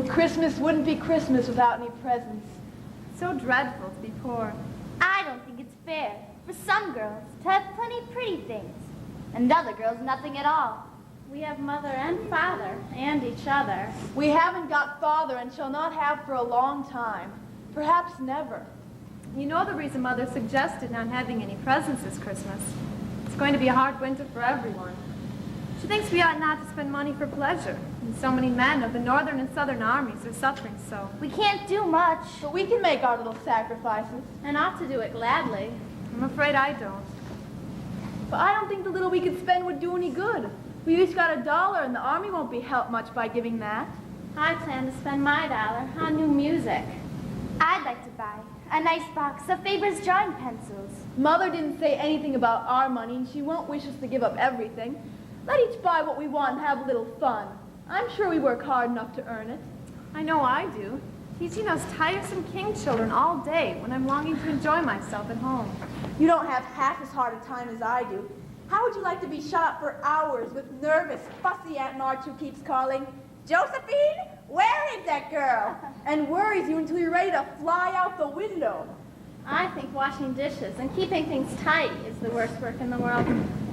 Christmas wouldn't be Christmas without any presents. So dreadful to be poor. I don't think it's fair for some girls to have plenty of pretty things, and other girls nothing at all. We have mother and father, and each other. We haven't got father and shall not have for a long time. Perhaps never. You know the reason Mother suggested not having any presents this Christmas. It's going to be a hard winter for everyone. She thinks we ought not to spend money for pleasure, and so many men of the northern and southern armies are suffering so. We can't do much. But we can make our little sacrifices. And ought to do it gladly. I'm afraid I don't. But I don't think the little we could spend would do any good. We each got $1, and the army won't be helped much by giving that. I plan to spend my dollar on new music. I'd like to buy a nice box of Faber's drawing pencils. Mother didn't say anything about our money, and she won't wish us to give up everything. Let each buy what we want and have a little fun. I'm sure we work hard enough to earn it. I know I do. Teaching those tiresome king children all day when I'm longing to enjoy myself at home. You don't have half as hard a time as I do. How would you like to be shut up for hours with nervous, fussy Aunt March who keeps calling, "Josephine, where is that girl?" and worries you until you're ready to fly out the window? I think washing dishes and keeping things tight is the worst work in the world.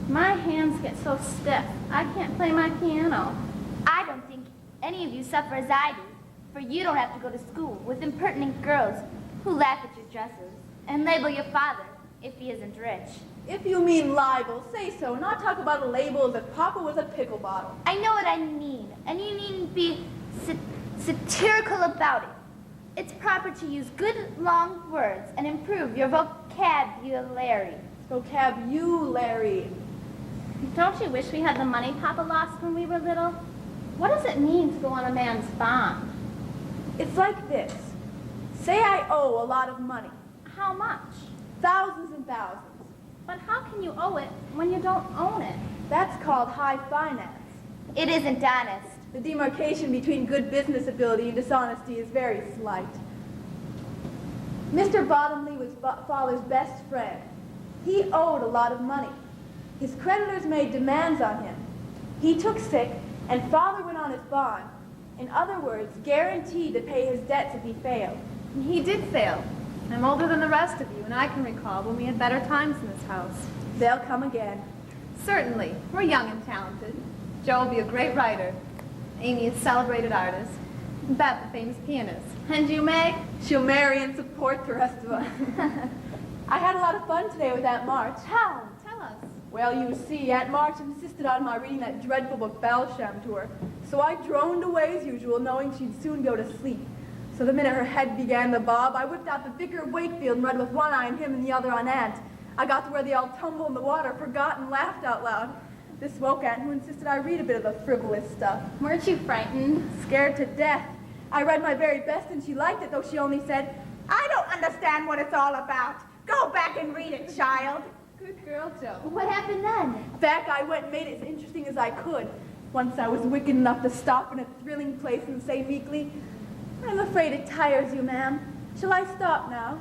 My hands get so stiff, I can't play my piano. I don't think any of you suffer as I do, for you don't have to go to school with impertinent girls who laugh at your dresses and label your father if he isn't rich. If you mean libel, say so, not talk about a label as if Papa was a pickle bottle. I know what I mean, and you needn't be satirical about it. It's proper to use good long words and improve your vocabulary. Vocabulary. Don't you wish we had the money Papa lost when we were little? What does it mean to go on a man's bond? It's like this. Say I owe a lot of money. How much? Thousands and thousands. But how can you owe it when you don't own it? That's called high finance. It isn't honest. The demarcation between good business ability and dishonesty is very slight. Mr. Bottomley was Father's best friend. He owed a lot of money. His creditors made demands on him. He took sick, and Father went on his bond. In other words, guaranteed to pay his debts if he failed. And he did fail. I'm older than the rest of you, and I can recall when we had better times in this house. They'll come again. Certainly. We're young and talented. Joe will be a great writer. Amy is a celebrated artist. Beth, a famous pianist. And you, Meg? She'll marry and support the rest of us. I had a lot of fun today with Aunt March. How? Tell us. Well, you see, Aunt March insisted on my reading that dreadful book Balsham to her, so I droned away as usual, knowing she'd soon go to sleep. So the minute her head began to bob, I whipped out the Vicar of Wakefield and read with one eye on him and the other on Aunt. I got to where they all tumble in the water, forgot, and laughed out loud. This woke Aunt, who insisted I read a bit of the frivolous stuff. Weren't you frightened? Scared to death. I read my very best, and she liked it, though she only said, "I don't understand what it's all about. Go back and read it, child." Good girl, Joe. What happened then? Back I went and made it as interesting as I could. Once I was wicked enough to stop in a thrilling place and say meekly, "I'm afraid it tires you, ma'am. Shall I stop now?"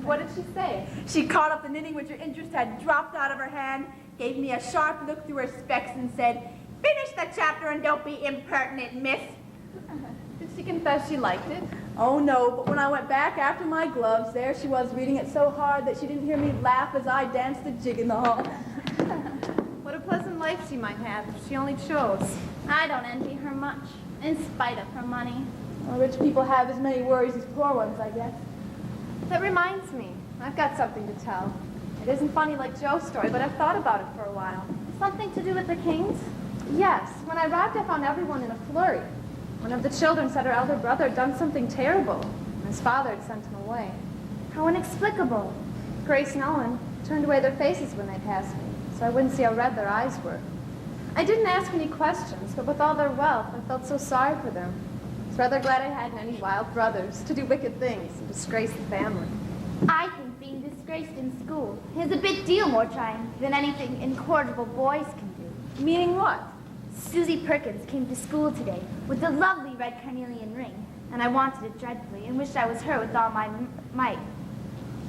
What did she say? She caught up the knitting which her interest had dropped out of her hand, gave me a sharp look through her specs, and said, "Finish the chapter and don't be impertinent, miss." Did she confess she liked it? Oh, no, but when I went back after my gloves, there she was reading it so hard that she didn't hear me laugh as I danced a jig in the hall. What a pleasant life she might have if she only chose. I don't envy her much, in spite of her money. Well, rich people have as many worries as poor ones, I guess. That reminds me, I've got something to tell. It isn't funny like Joe's story, but I've thought about it for a while. Something to do with the Kings? Yes, when I arrived I found everyone in a flurry. One of the children said her elder brother had done something terrible, and his father had sent him away. How inexplicable. Grace and Owen turned away their faces when they passed me, so I wouldn't see how red their eyes were. I didn't ask any questions, but with all their wealth, I felt so sorry for them. I was rather glad I hadn't any wild brothers to do wicked things and disgrace the family. I think being disgraced in school is a big deal more trying than anything incorrigible boys can do. Meaning what? Susie Perkins came to school today with a lovely red carnelian ring, and I wanted it dreadfully and wished I was her with all my might.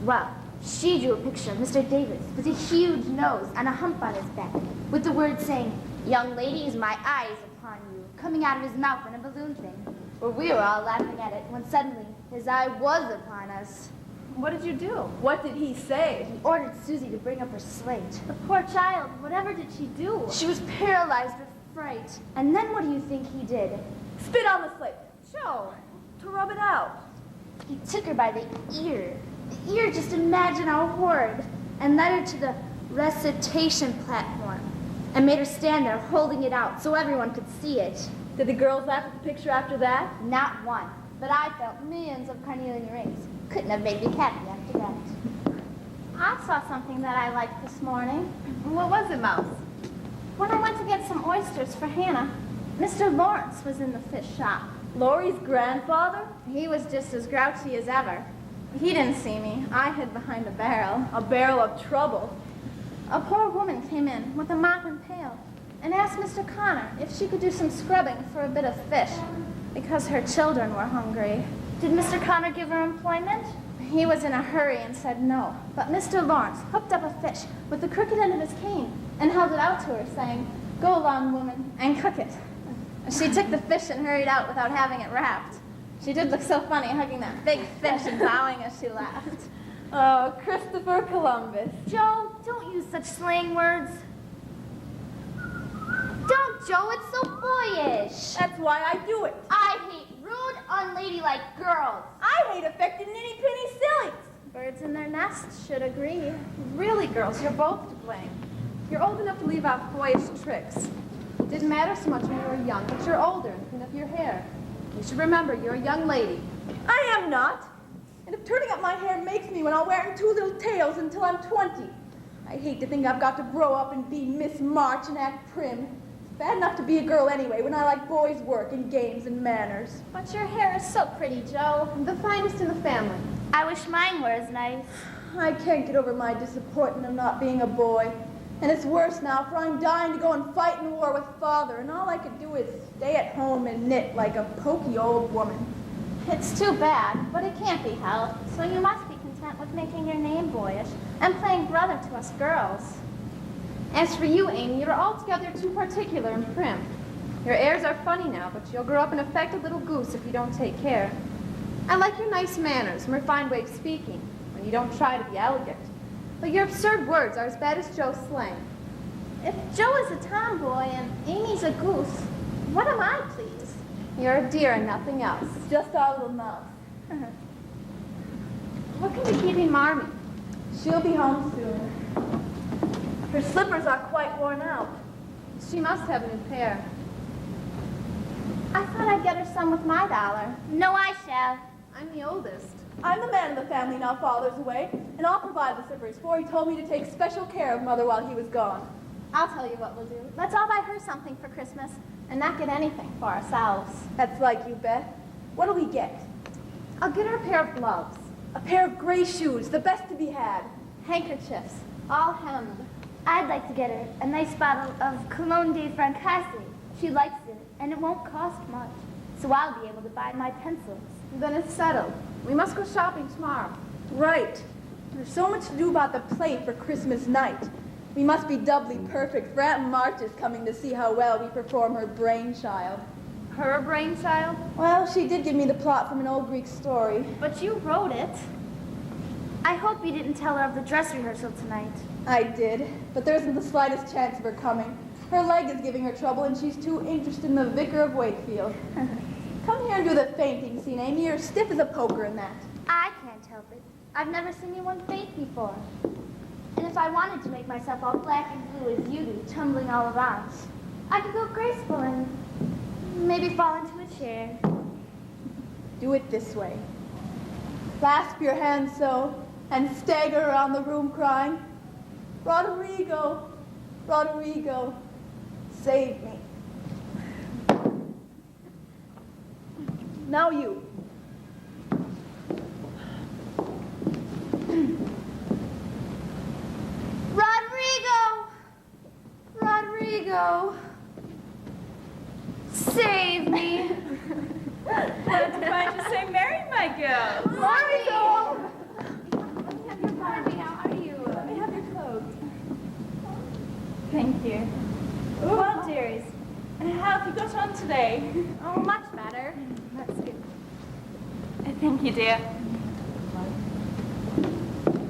Well, she drew a picture of Mr. Davis with a huge nose and a hump on his back, with the words saying, "Young ladies, my eye is upon you," coming out of his mouth in a balloon thing. where we were all laughing at it when suddenly his eye was upon us. What did you do? What did he say? He ordered Susie to bring up her slate. The poor child, whatever did she do? She was paralyzed with fright. And then what do you think he did? Spit on the slate. Joe. To rub it out. He took her by the ear. The ear, just imagine how horrid. And led her to the recitation platform. And made her stand there holding it out so everyone could see it. Did the girls laugh at the picture after that? Not one. But I felt millions of carnelian rings. Couldn't have made me happy after that. I saw something that I liked this morning. What was it, Mouse? When I went to get some oysters for Hannah, Mr. Lawrence was in the fish shop. Laurie's grandfather? He was just as grouchy as ever. He didn't see me. I hid behind a barrel. A barrel of trouble. A poor woman came in with a mop and pail and asked Mr. Connor if she could do some scrubbing for a bit of fish because her children were hungry. Did Mr. Connor give her employment? He was in a hurry and said no, but Mr. Lawrence hooked up a fish with the crooked end of his cane and held it out to her, saying, "Go along, woman, and cook it." She took the fish and hurried out without having it wrapped. She did look so funny hugging that big fish and bowing as she laughed. Oh, Christopher Columbus. Joe, don't use such slang words. Don't, Joe, it's so boyish. That's why I do it. I hate rude, unladylike girls. I hate affected ninny-penny sillies. Birds in their nests should agree. Really, girls, you're both to blame. You're old enough to leave out boyish tricks. It didn't matter so much when you were young, but you're older and clean up your hair. You should remember, you're a young lady. I am not. And if turning up my hair makes me when I'll wear 2 little tails until I'm 20, I hate to think I've got to grow up and be Miss March and act prim. It's bad enough to be a girl anyway when I like boys' work and games and manners. But your hair is so pretty, Joe. The finest in the family. I wish mine were as nice. I can't get over my disappointment of not being a boy. And it's worse now, for I'm dying to go and fight in war with Father, and all I could do is stay at home and knit like a poky old woman. It's too bad, but it can't be helped. So you must be content with making your name boyish and playing brother to us girls. As for you, Amy, you're altogether too particular and prim. Your airs are funny now, but you'll grow up an affected little goose if you don't take care. I like your nice manners and refined way of speaking, when you don't try to be elegant. But your absurd words are as bad as Joe's slang. If Joe is a tomboy and Amy's a goose, what am I, please? You're a dear and nothing else. Just our little mouse. What can be keeping Marmee? She'll be home soon. Her slippers are quite worn out. She must have a new pair. I thought I'd get her some with my dollar. No, I shall. I'm the oldest. I'm the man of the family now Father's away, and I'll provide the slippers, for he told me to take special care of Mother while he was gone. I'll tell you what we'll do. Let's all buy her something for Christmas and not get anything for ourselves. That's like you, Beth. What'll we get? I'll get her a pair of gloves, A pair of gray shoes, the best to be had. handkerchiefs, all hemmed. I'd like to get her a nice bottle of Cologne de Francais. She likes it, and it won't cost much. So I'll be able to buy my pencils. Then it's settled. We must go shopping tomorrow. Right. There's so much to do about the play for Christmas night. We must be doubly perfect, for Aunt March is coming to see how well we perform her brainchild. Her brainchild? Well, she did give me the plot from an old Greek story. But you wrote it. I hope you didn't tell her of the dress rehearsal tonight. I did, but there isn't the slightest chance of her coming. Her leg is giving her trouble, and she's too interested in the Vicar of Wakefield. Come here and do the fainting scene, Amy. You're stiff as a poker in that. I can't help it. I've never seen anyone faint before. And if I wanted to make myself all black and blue as you do, tumbling all around, I could go graceful and maybe fall into a chair. Do it this way. Clasp your hands so, and stagger around the room crying, Roderigo, Roderigo, save me. Now you. Roderigo! Roderigo! Save me! What a time to say Mary, my girl. Roderigo! Let me have your Barbie. How are you? Let me have your clothes. Thank you. Well, dearies, How have you got on today? Oh, much better. That's good. Thank you, dear.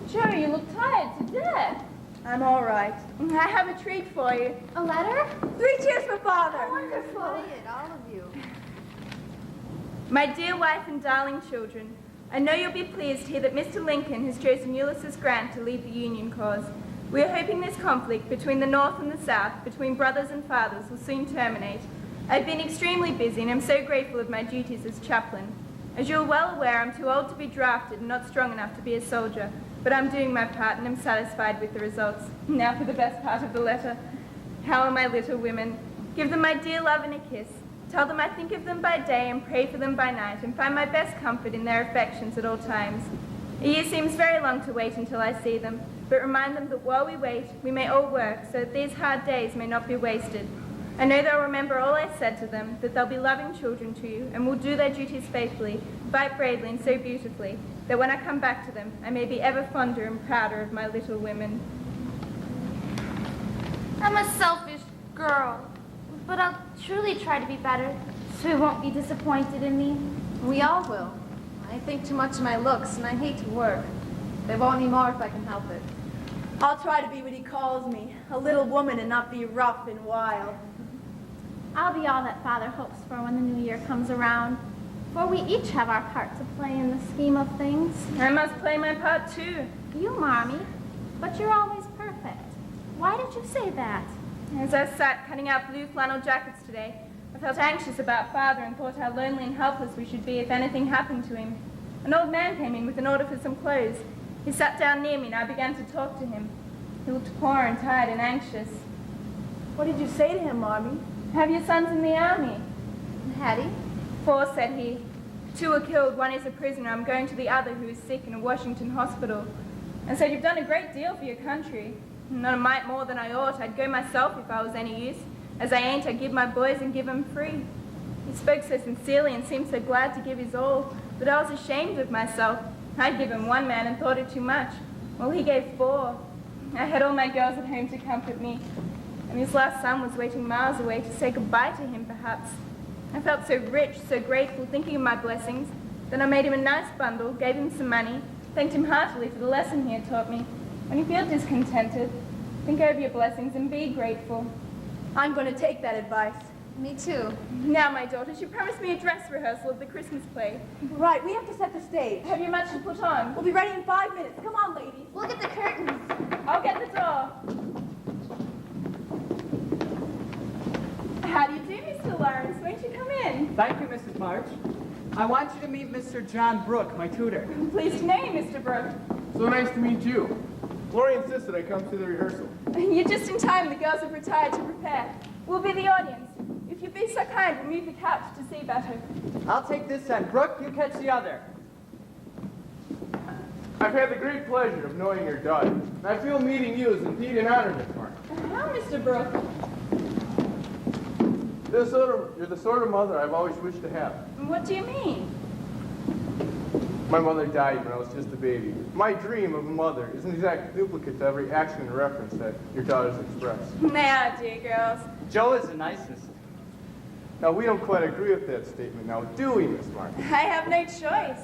Joe, you look tired to death. I'm all right. I have a treat for you. A letter? 3 cheers for Father. Wonderful. Quiet, all of you. My dear wife and darling children, I know you'll be pleased to hear that Mr. Lincoln has chosen Ulysses Grant to lead the Union cause. We are hoping this conflict between the North and the South, between brothers and fathers, will soon terminate. I've been extremely busy and am so grateful of my duties as chaplain. As you're well aware, I'm too old to be drafted and not strong enough to be a soldier, but I'm doing my part and am satisfied with the results. Now for the best part of the letter. How are my little women? Give them my dear love and a kiss. Tell them I think of them by day and pray for them by night, and find my best comfort in their affections at all times. A year seems very long to wait until I see them, but remind them that while we wait, we may all work so that these hard days may not be wasted. I know they'll remember all I said to them, that they'll be loving children to you, and will do their duties faithfully, fight bravely and so beautifully, that when I come back to them, I may be ever fonder and prouder of my little women. I'm a selfish girl, but I'll truly try to be better, so you won't be disappointed in me. We all will. I think too much of my looks, and I hate to work. They won't need more if I can help it. I'll try to be what he calls me, a little woman, and not be rough and wild. I'll be all that Father hopes for when the new year comes around, for we each have our part to play in the scheme of things. I must play my part too. You, Mommy, but you're always perfect. Why did you say that? As I sat cutting out blue flannel jackets today, I felt anxious about Father and thought how lonely and helpless we should be if anything happened to him. An old man came in with an order for some clothes. He sat down near me and I began to talk to him. He looked poor and tired and anxious. What did you say to him, Mommy? Have your sons in the army? Hattie? 4, said he. 2 are killed, 1 is a prisoner. I'm going to the other who is sick in a Washington hospital. I said, you've done a great deal for your country. Not a mite more than I ought. I'd go myself if I was any use. As I ain't, I give my boys and give 'em free. He spoke so sincerely and seemed so glad to give his all that I was ashamed of myself. I'd given 1 man and thought it too much. Well, he gave 4. I had all my girls at home to comfort me, and his last son was waiting miles away to say goodbye to him, perhaps. I felt so rich, so grateful, thinking of my blessings, that I made him a nice bundle, gave him some money, thanked him heartily for the lesson he had taught me. When you feel discontented, think over your blessings and be grateful. I'm going to take that advice. Me too. Now, my daughters, you promised me a dress rehearsal of the Christmas play. Right, we have to set the stage. Have you much to put on? We'll be ready in 5 minutes. Come on, ladies. We'll get the curtains. I'll get the door. How do you do, Mr. Lawrence? Won't you come in? Thank you, Mrs. March. I want you to meet Mr. John Brooke, my tutor. Pleased to know you, Mr. Brooke. So nice to meet you. Gloria insisted I come to the rehearsal. You're just in time. The girls have retired to prepare. We'll be the audience. If you'd be so kind, we'll move the couch to see better. I'll take this end. Brooke, you catch the other. I've had the great pleasure of knowing your daughter, and I feel meeting you is indeed an honor, Miss March. How, Mr. Brooke? You're the sort of mother I've always wished to have. What do you mean? My mother died when I was just a baby. My dream of a mother is an exact duplicate to every action and reference that your daughters express. They are, dear girls. Joe is a nice sister. Now, we don't quite agree with that statement, now do we, Miss March? I have no choice.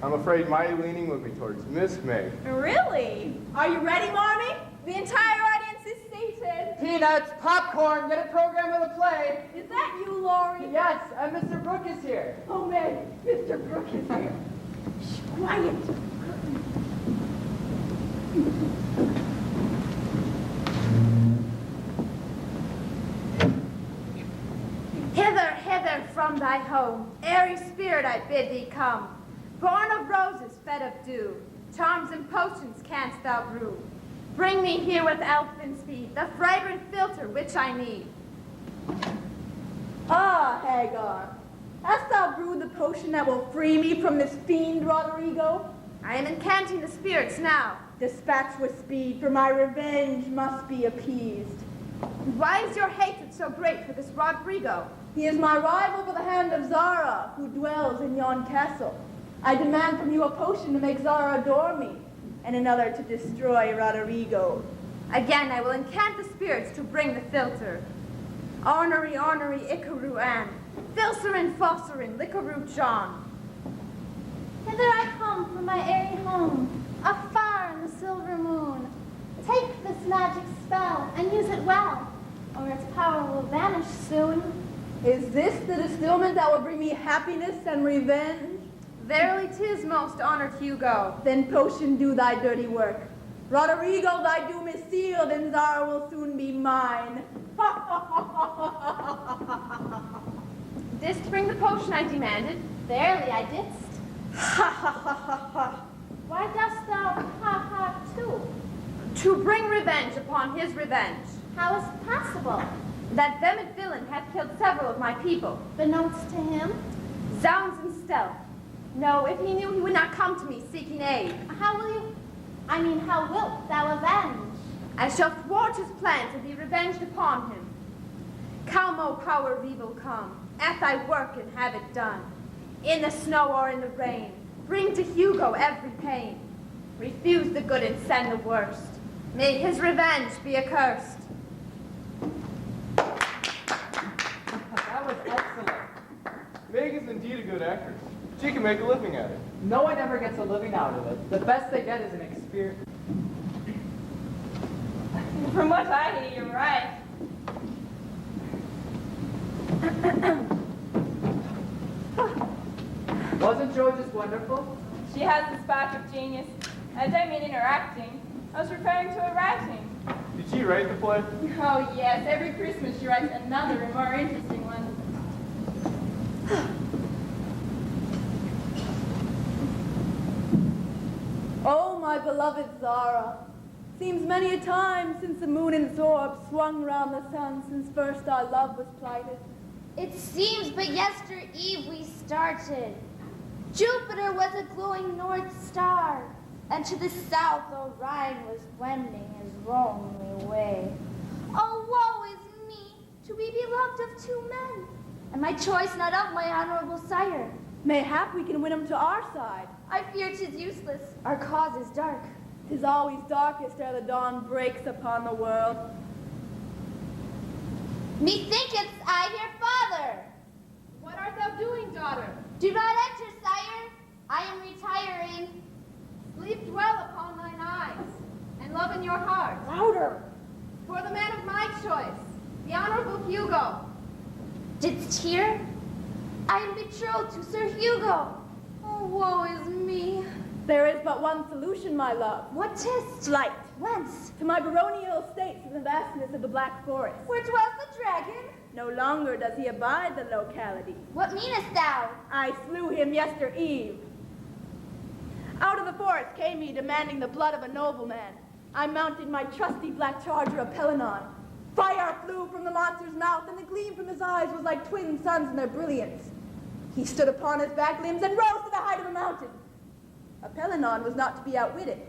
I'm afraid my leaning would be towards Miss May. Really? Are you ready, Mommy? The entire audience is seated. Peanuts, popcorn, get a program of the play. Is that you, Laurie? Yes, Mr. Brooke is here. Oh, Meg, Mr. Brooke is here. Shh, quiet. Hither, hither from thy home, airy spirit, I bid thee come. Born of roses, fed of dew, charms and potions canst thou brew. Bring me here with elfin speed the fragrant philter which I need. Ah, Hagar, hast thou brewed the potion that will free me from this fiend, Roderigo? I am incanting the spirits now. Dispatch with speed, for my revenge must be appeased. Why is your hatred so great for this Rodrigo? He is my rival for the hand of Zara, who dwells in yon castle. I demand from you a potion to make Zara adore me, and another to destroy Roderigo. Again, I will incant the spirits to bring the philter. Ornery, ornery, Icaru Ann. Filcerin, fosserin, Lickaroo John. Hither I come from my airy home, afar in the silver moon. Take this magic spell and use it well, or its power will vanish soon. Is this the distillment that will bring me happiness and revenge? Verily 'tis, most honored Hugo. Then potion do thy dirty work. Roderigo, thy doom is sealed, and Zara will soon be mine. Didst bring the potion I demanded? Verily I didst. Ha ha ha ha ha. Why dost thou ha too? To bring revenge upon his revenge. How is it possible? That vehement villain hath killed several of my people. Beknownst to him? Zounds and stealth. No, if he knew, he would not come to me seeking aid. How wilt thou avenge? I shall thwart his plan to be revenged upon him. Come, O power of evil, come, at thy work and have it done. In the snow or in the rain, bring to Hugo every pain. Refuse the good and send the worst. May his revenge be accursed. That was excellent. Meg is indeed a good actress. She can make a living at it. No one ever gets a living out of it. The best they get is an experience. From what I hear, you're right. Wasn't Jo just wonderful? She has the spark of genius. I don't mean in her acting. I was referring to her writing. Did she write the play? Oh, yes. Every Christmas she writes another and more interesting one. Oh, my beloved Zara. Seems many a time since the moon in its orb swung round the sun since first our love was plighted. It seems but yester eve we started. Jupiter was a glowing north star, and to the south Orion was wending his lonely way. Oh, woe is me, to be beloved of two men, and my choice not of my honorable sire. Mayhap we can win him to our side. I fear 'tis useless, our cause is dark. 'Tis always darkest ere the dawn breaks upon the world. Methinketh I hear father. What art thou doing, daughter? Do not enter, sire. I am retiring. Sleep dwell upon thine eyes, and love in your heart. Louder! For the man of my choice, the Honorable Hugo. Didst hear? I am betrothed to Sir Hugo. Oh, woe is me. There is but one solution, my love. What 'tis? Flight. Whence? To my baronial estates in the vastness of the Black Forest. Where dwells the dragon? No longer does he abide the locality. What meanest thou? I slew him yester eve. Out of the forest came he, demanding the blood of a nobleman. I mounted my trusty black charger of Pelinon. Fire flew from the monster's mouth, and the gleam from his eyes was like twin suns in their brilliance. He stood upon his back limbs and rose to the height of a mountain. A Pelinon was not to be outwitted.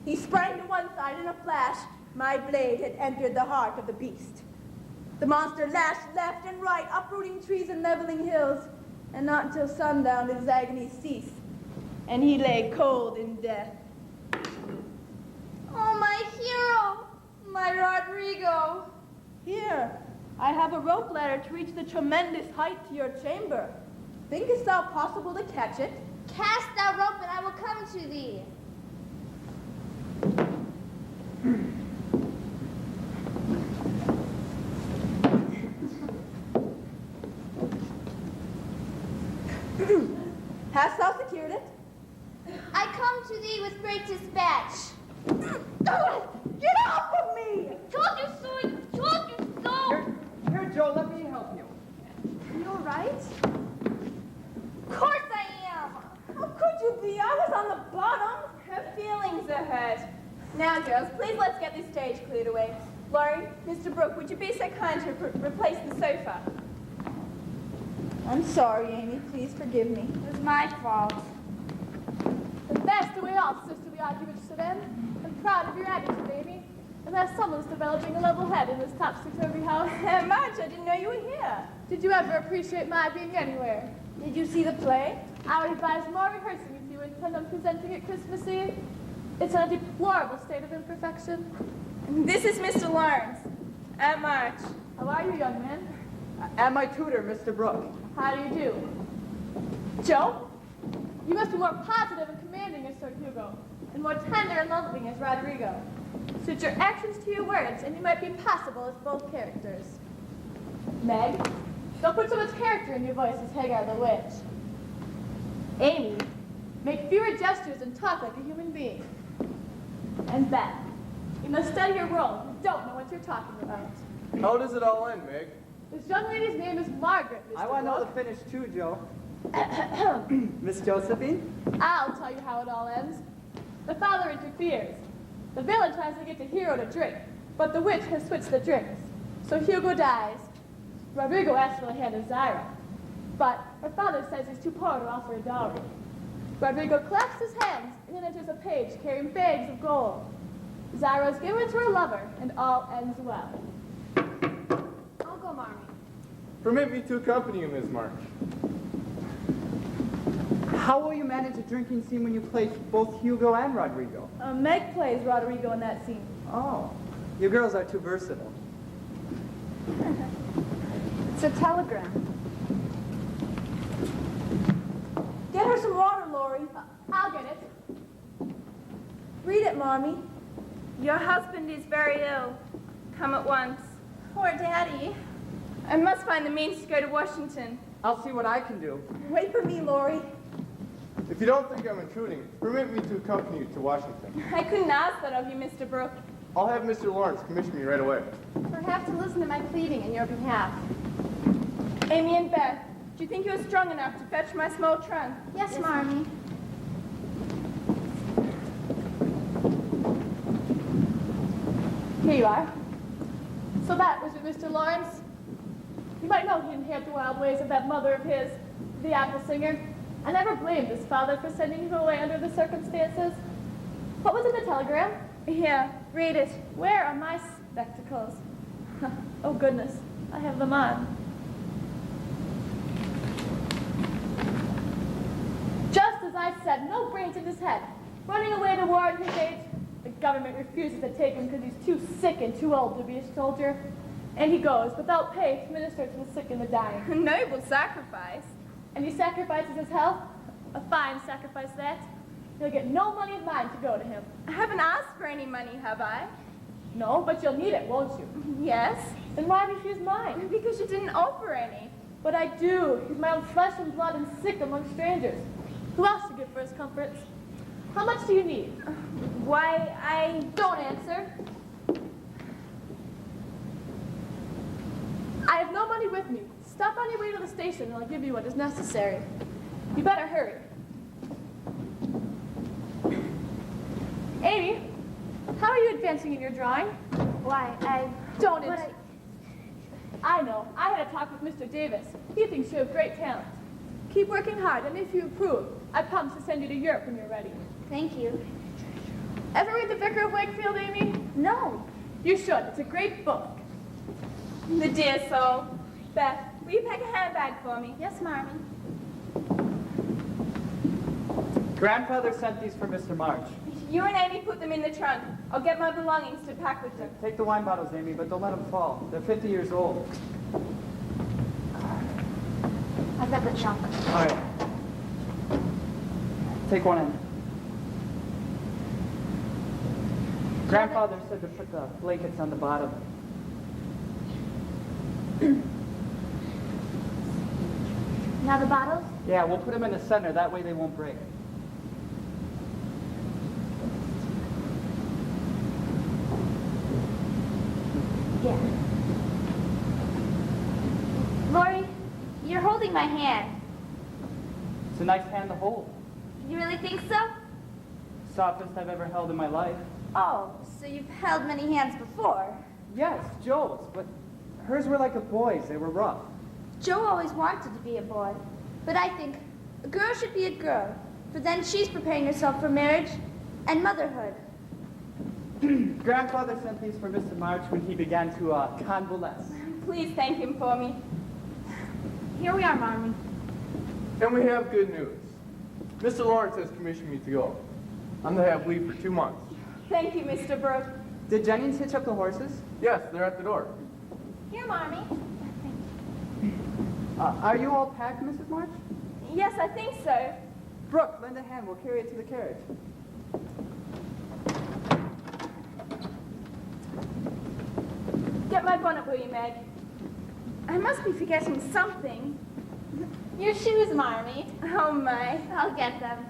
He sprang to one side in a flash. My blade had entered the heart of the beast. The monster lashed left and right, uprooting trees and leveling hills, and not until sundown did his agony cease, and he lay cold in death. Oh, my hero, my Rodrigo. Here, I have a rope ladder to reach the tremendous height to your chamber. Thinkest thou possible to catch it? Cast thou rope, and I will come to thee. Hast thou secured it? I come to thee with great dispatch. Get off of me! Told you so, told you so. Here, Jo, let me help you. You all right? Of course I am. How could you be? I was on the bottom. Her feelings are hurt. Now, girls, please let's get this stage cleared away. Laurie, Mr. Brooke, would you be so kind to replace the sofa? I'm sorry, Amy. Please forgive me. It was my fault. The best way off, sisterly arguments to them. I'm proud of your attitude, Amy. And that someone's developing a level head in this topsy-turvy house. Marge, I didn't know you were here. Did you ever appreciate my being anywhere? Did you see the play? I would advise more rehearsing if you intend on presenting it Christmas Eve. It's in a deplorable state of imperfection. This is Mr. Lawrence. Aunt March. How are you, young man? And my tutor, Mr. Brooke. How do you do? Joe? You must be more positive and commanding as Sir Hugo, and more tender and loving as Rodrigo. Suit your actions to your words, and you might be passable as both characters. Meg, don't put so much character in your voice as Hagar the Witch. Amy, make fewer gestures and talk like a human being. And Beth, you must study your role. You don't know what you're talking about. How does it all end, Meg? This young lady's name is Margaret, Mr. I want to know Brooke. the finish too, Joe. Miss Josephine? I'll tell you how it all ends. The father interferes. The villain tries to get the hero to drink, but the witch has switched the drinks. So Hugo dies. Rodrigo asks for the hand of Zyra, but her father says he's too poor to offer a dowry. Rodrigo claps his hands, and then enters a page carrying bags of gold. Zyra is given to her lover, and all ends well. I'll go, Marmee. Permit me to accompany you, Miss March. How will you manage a drinking scene when you play both Hugo and Rodrigo? Meg plays Rodrigo in that scene. Oh, you girls are too versatile. It's a telegram. Get her some water, Lori. I'll get it. Read it, Mommy. Your husband is very ill. Come at once. Poor Daddy. I must find the means to go to Washington. I'll see what I can do. Wait for me, Lori. If you don't think I'm intruding, permit me to accompany you to Washington. I couldn't ask that of you, Mr. Brooke. I'll have Mr. Lawrence commission me right away. Perhaps to listen to my pleading in your behalf. Amy and Beth, do you think you're strong enough to fetch my small trunk? Yes, Marmee. Here you are. So that was your Mr. Lawrence? You might know he inherited the wild ways of that mother of his, the apple singer. I never blamed his father for sending him away under the circumstances. What was in the telegram? Here, read it. Where are my spectacles? Oh, goodness. I have them on. Just as I said, no brains in his head. Running away to war at his age. The government refuses to take him because he's too sick and too old to be a soldier. And he goes, without pay, to minister to the sick and the dying. A noble sacrifice. And he sacrifices his health? A fine sacrifice, that. You'll get no money of mine to go to him. I haven't asked for any money, have I? No, but you'll need it, won't you? Yes. Then why refuse mine? Because you didn't offer any. But I do. He's my own flesh and blood and sick among strangers. Who else to give for his comforts? How much do you need? Why, I... Don't answer. I have no money with me. Stop on your way to the station and I'll give you what is necessary. You better hurry. Amy, how are you advancing in your drawing? Why, Don't but it? I know. I had a talk with Mr. Davis. He thinks you have great talent. Keep working hard, and if you improve, I promise to send you to Europe when you're ready. Thank you. Ever read The Vicar of Wakefield, Amy? No. You should. It's a great book. The dear soul. Beth, will you pack a handbag for me? Yes, Marmee. Grandfather sent these for Mr. March. You and Amy put them in the trunk. I'll get my belongings to pack with them. Take the wine bottles, Amy, but don't let them fall. They're 50 years old. I've got the trunk. All right. Take one in. Grandfather said to put the blankets on the bottom. Now the bottles? Yeah, we'll put them in the center. That way they won't break. Yeah. Lori, you're holding my hand. It's a nice hand to hold. You really think so? Softest I've ever held in my life. Oh, so you've held many hands before. Yes, Joe's, but hers were like a boy's. They were rough. Joe always wanted to be a boy. But I think a girl should be a girl, for then she's preparing herself for marriage and motherhood. Grandfather sent these for Mr. March when he began to convalesce. Please thank him for me. Here we are, Marmee. And we have good news. Mr. Lawrence has commissioned me to go. I'm to have leave for 2 months. Thank you, Mr. Brooke. Did Jennings hitch up the horses? Yes, they're at the door. Here, Marmee. Are you all packed, Mrs. March? Yes, I think so. Brooke, lend a hand. We'll carry it to the carriage. Get my bonnet, will you, Meg? I must be forgetting something. Your shoes, Marmee. Oh, my. I'll get them.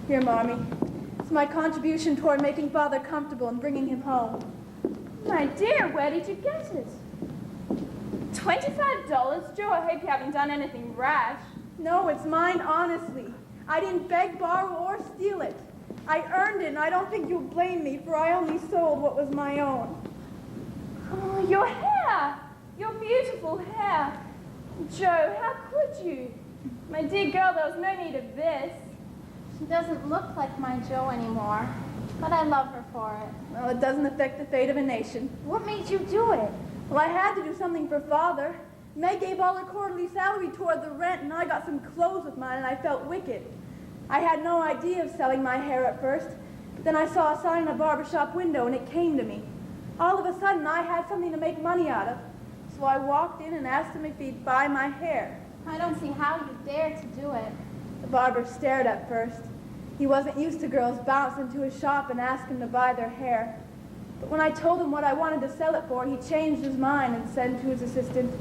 Here, Mommy. It's my contribution toward making Father comfortable and bringing him home. My dear, where did you get it? $25? Joe, I hope you haven't done anything rash. No, it's mine honestly. I didn't beg, borrow, or steal it. I earned it, and I don't think you'll blame me, for I only sold what was my own. Oh, your hair! Your beautiful hair! Joe, how could you? My dear girl, there was no need of this. She doesn't look like my Joe anymore, but I love her for it. Well, it doesn't affect the fate of a nation. What made you do it? Well, I had to do something for Father. Meg gave all her quarterly salary toward the rent, and I got some clothes with mine, and I felt wicked. I had no idea of selling my hair at first. Then I saw a sign in a barbershop window, and it came to me. All of a sudden, I had something to make money out of. So I walked in and asked him if he'd buy my hair. I don't see how you dare to do it. The barber stared at first. He wasn't used to girls bouncing into his shop and asking to buy their hair. But when I told him what I wanted to sell it for, he changed his mind and said to his assistant,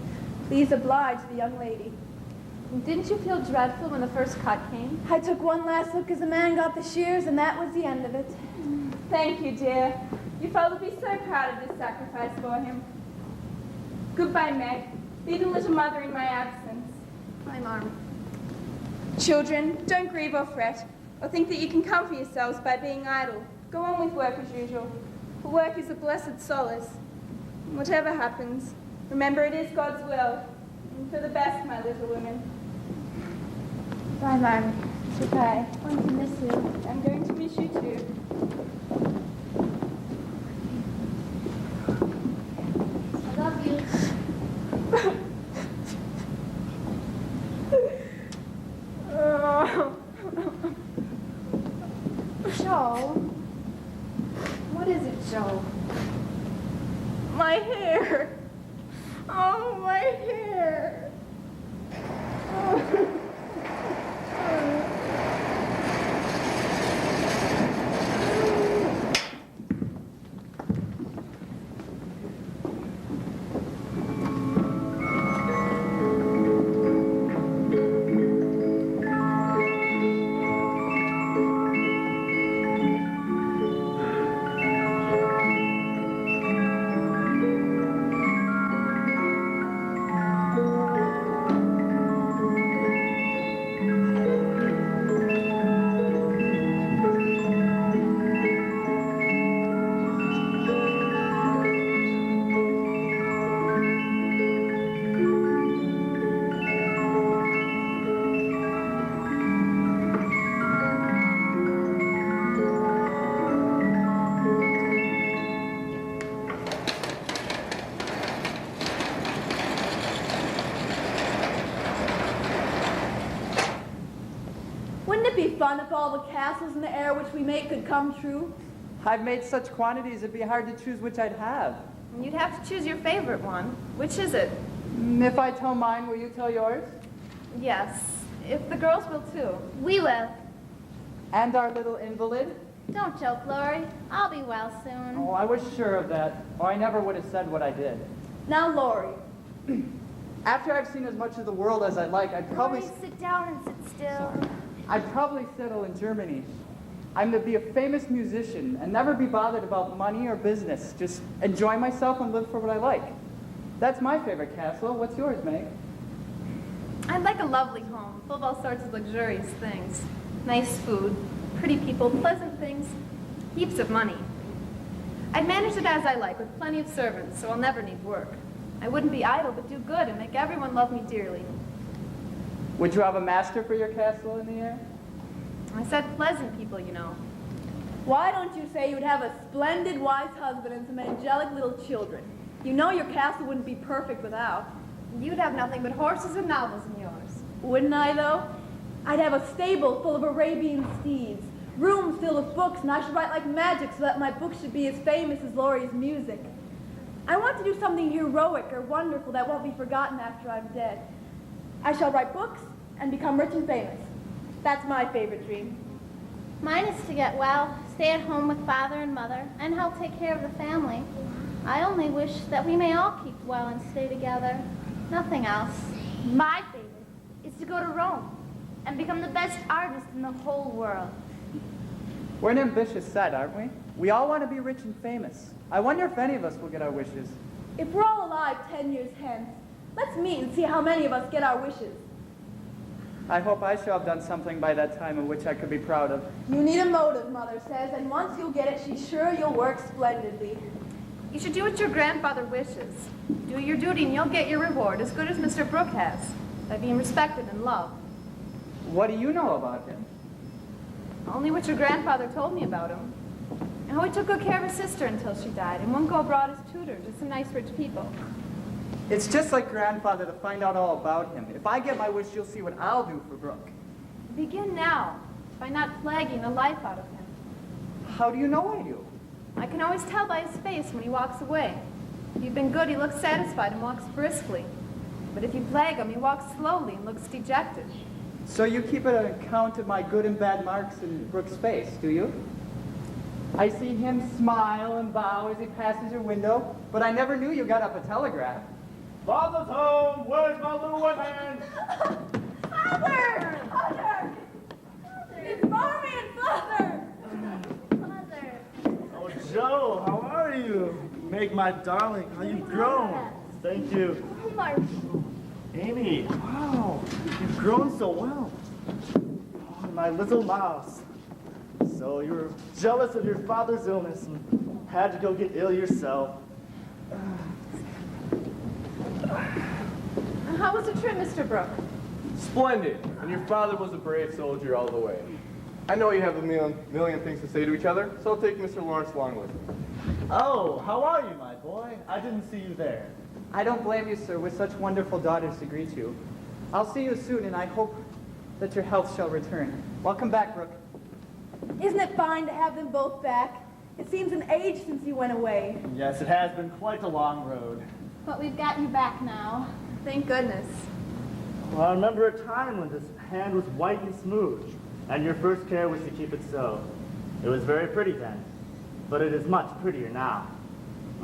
"Please oblige the young lady." Didn't you feel dreadful when the first cut came? I took one last look as the man got the shears, and that was the end of it. Thank you, dear. Your father will be so proud of this sacrifice for him. Goodbye, Meg. Be the little mother in my absence. My Marmee. Children, don't grieve or fret, or think that you can comfort yourselves by being idle. Go on with work as usual, for work is a blessed solace. And whatever happens, remember it is God's will, and for the best, my little women. Bye, Marmee. Goodbye. I'm going to miss you. I'm going to miss you too. I love you. Joe? What is it, Joe? My hair. Oh, my hair. Wouldn't it be fun if all the castles in the air which we make could come true? I've made such quantities it'd be hard to choose which I'd have. You'd have to choose your favorite one. Which is it? If I tell mine, will you tell yours? Yes, if the girls will too. We will. And our little invalid? Don't joke, Lori. I'll be well soon. Oh, I was sure of that, or I never would have said what I did. Now, Lori. After I've seen as much of the world as I'd like, I'd probably... Lori, sit down and sit still. I'd probably settle in Germany. I'm to be a famous musician and never be bothered about money or business. Just enjoy myself and live for what I like. That's my favorite castle. What's yours, Meg? I'd like a lovely home, full of all sorts of luxurious things. Nice food, pretty people, pleasant things, heaps of money. I'd manage it as I like, with plenty of servants, so I'll never need work. I wouldn't be idle, but do good and make everyone love me dearly. Would you have a master for your castle in the air? I said pleasant people, you know. Why don't you say you'd have a splendid, wise husband and some angelic little children? You know your castle wouldn't be perfect without. You'd have nothing but horses and novels in yours. Wouldn't I, though? I'd have a stable full of Arabian steeds, rooms filled with books, and I should write like magic so that my books should be as famous as Laurie's music. I want to do something heroic or wonderful that won't be forgotten after I'm dead. I shall write books and become rich and famous. That's my favorite dream. Mine is to get well, stay at home with father and mother, and help take care of the family. I only wish that we may all keep well and stay together. Nothing else. My favorite is to go to Rome and become the best artist in the whole world. We're an ambitious set, aren't we? We all want to be rich and famous. I wonder if any of us will get our wishes. If we're all alive 10 years hence, let's meet and see how many of us get our wishes. I hope I shall have done something by that time of which I could be proud of. You need a motive, Mother says, and once you'll get it, she's sure you'll work splendidly. You should do what your grandfather wishes. Do your duty and you'll get your reward, as good as Mr. Brooke has, by being respected and loved. What do you know about him? Only what your grandfather told me about him. And how he took good care of his sister until she died, and wouldn't go abroad as tutor to some nice rich people. It's just like Grandfather to find out all about him. If I get my wish, you'll see what I'll do for Brooke. Begin now, by not plaguing the life out of him. How do you know I do? I can always tell by his face when he walks away. If you've been good, he looks satisfied and walks briskly. But if you plague him, he walks slowly and looks dejected. So you keep an account of my good and bad marks in Brooke's face, do you? I see him smile and bow as he passes your window, but I never knew you got up a telegraph. Father's home! Where's my little women? Father! Father! It's Mommy and Father! Oh, Joe, how are you? Meg, my darling, how you've grown. Thank you. Amy, wow, you've grown so well. Oh, my little mouse. So you were jealous of your father's illness and had to go get ill yourself. How was the trip, Mr. Brooke? Splendid. And your father was a brave soldier all the way. I know you have a million things to say to each other, so I'll take Mr. Lawrence along with me. Oh, how are you, my boy? I didn't see you there. I don't blame you, sir, with such wonderful daughters to greet you. I'll see you soon, and I hope that your health shall return. Welcome back, Brooke. Isn't it fine to have them both back? It seems an age since you went away. Yes, it has been quite a long road. But we've got you back now. Thank goodness. Well, I remember a time when this hand was white and smooth, and your first care was to keep it so. It was very pretty then, but it is much prettier now.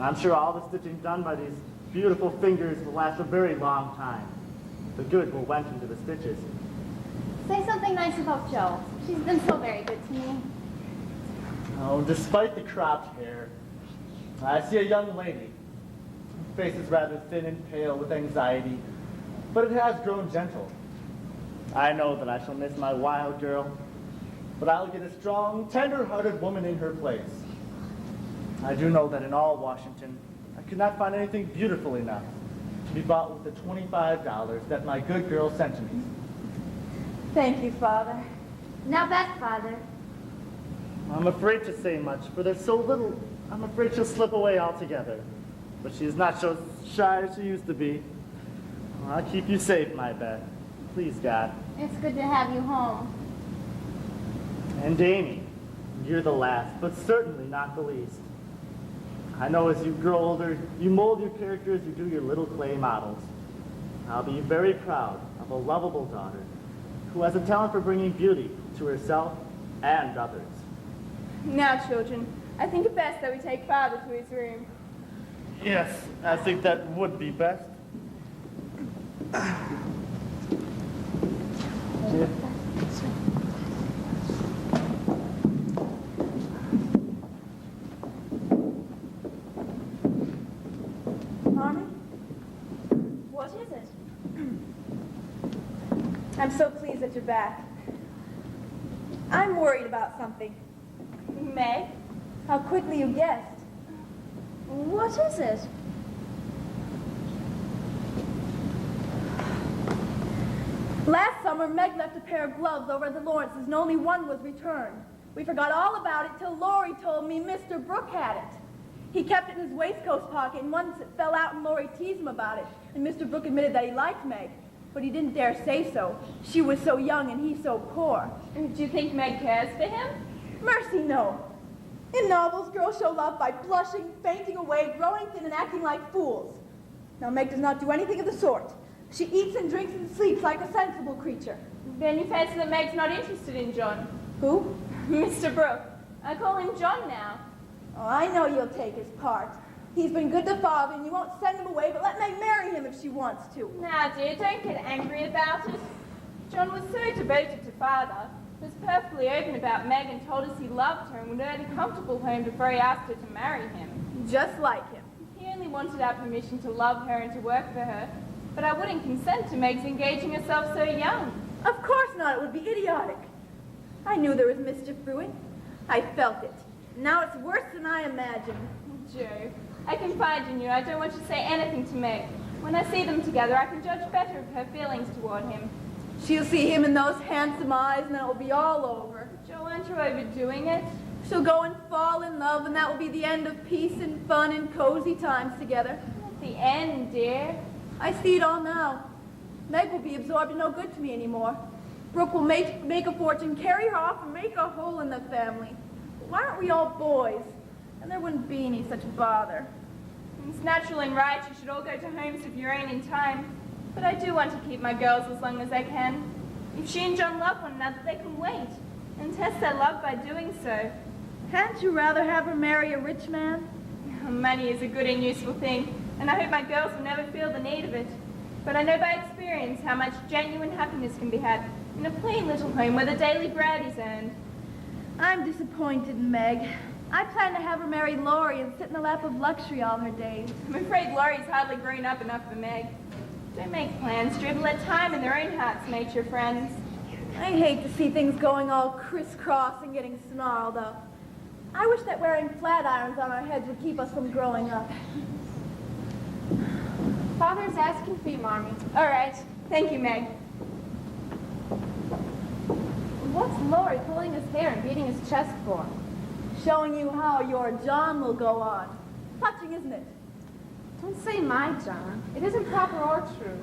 I'm sure all the stitching done by these beautiful fingers will last a very long time. The good will went into the stitches. Say something nice about Jo. She's been so very good to me. Oh, despite the cropped hair, I see a young lady. Her face is rather thin and pale with anxiety, but it has grown gentle. I know that I shall miss my wild girl, but I'll get a strong, tender-hearted woman in her place. I do know that in all Washington, I could not find anything beautiful enough to be bought with the $25 that my good girl sent to me. Thank you, Father. Now back, Father. I'm afraid to say much, for there's so little. I'm afraid she'll slip away altogether. But she's not so shy as she used to be. I'll keep you safe, my Beth. Please, God. It's good to have you home. And Amy, you're the last, but certainly not the least. I know as you grow older, you mold your character as you do your little clay models. I'll be very proud of a lovable daughter who has a talent for bringing beauty to herself and others. Now, children, I think it best that we take Father to his room. Yes, I think that would be best. Mommy? What is it? I'm so pleased that you're back. I'm worried about something. Meg? How quickly you guessed. What is it? Last summer, Meg left a pair of gloves over at the Lawrences, and only one was returned. We forgot all about it till Laurie told me Mr. Brooke had it. He kept it in his waistcoat pocket, and once it fell out and Laurie teased him about it, and Mr. Brooke admitted that he liked Meg, but he didn't dare say so. She was so young and he so poor. Do you think Meg cares for him? Mercy, no. In novels, girls show love by blushing, fainting away, growing thin, and acting like fools. Now, Meg does not do anything of the sort. She eats and drinks and sleeps like a sensible creature. Then you fancy that Meg's not interested in John? Who? Mr. Brooke. I call him John now. Oh, I know you'll take his part. He's been good to father, and you won't send him away, but let Meg marry him if she wants to. Now, dear, don't get angry about it. John was so devoted to father. He was perfectly open about Meg and told us he loved her and would earn a comfortable home before he asked her to marry him. Just like him. He only wanted our permission to love her and to work for her, but I wouldn't consent to Meg's engaging herself so young. Of course not. It would be idiotic. I knew there was mischief brewing. I felt it. Now it's worse than I imagined. Joe, I confide in you. I don't want you to say anything to Meg. When I see them together, I can judge better of her feelings toward him. She'll see him in those handsome eyes, and then it will be all over. Joe, aren't you overdoing it? She'll go and fall in love, and that will be the end of peace and fun and cozy times together. Not the end, dear. I see it all now. Meg will be absorbed and no good to me anymore. Brooke will make a fortune, carry her off, and make a hole in the family. Why aren't we all boys? And there wouldn't be any such bother. It's natural and right you should all go to homes of your own in time. But I do want to keep my girls as long as I can. If she and John love one another, they can wait and test their love by doing so. Hadn't you rather have her marry a rich man? Money is a good and useful thing, and I hope my girls will never feel the need of it. But I know by experience how much genuine happiness can be had in a plain little home where the daily bread is earned. I'm disappointed in Meg. I plan to have her marry Laurie and sit in the lap of luxury all her days. I'm afraid Laurie's hardly grown up enough for Meg. Don't make plans, Drew, but let time and their own hearts make your friends. I hate to see things going all crisscross and getting snarled up. I wish that wearing flat irons on our heads would keep us from growing up. Father's asking for you, Mommy. All right. Thank you, Meg. What's Laurie pulling his hair and beating his chest for? Showing you how your John will go on. Touching, isn't it? Don't say my John. It isn't proper or true.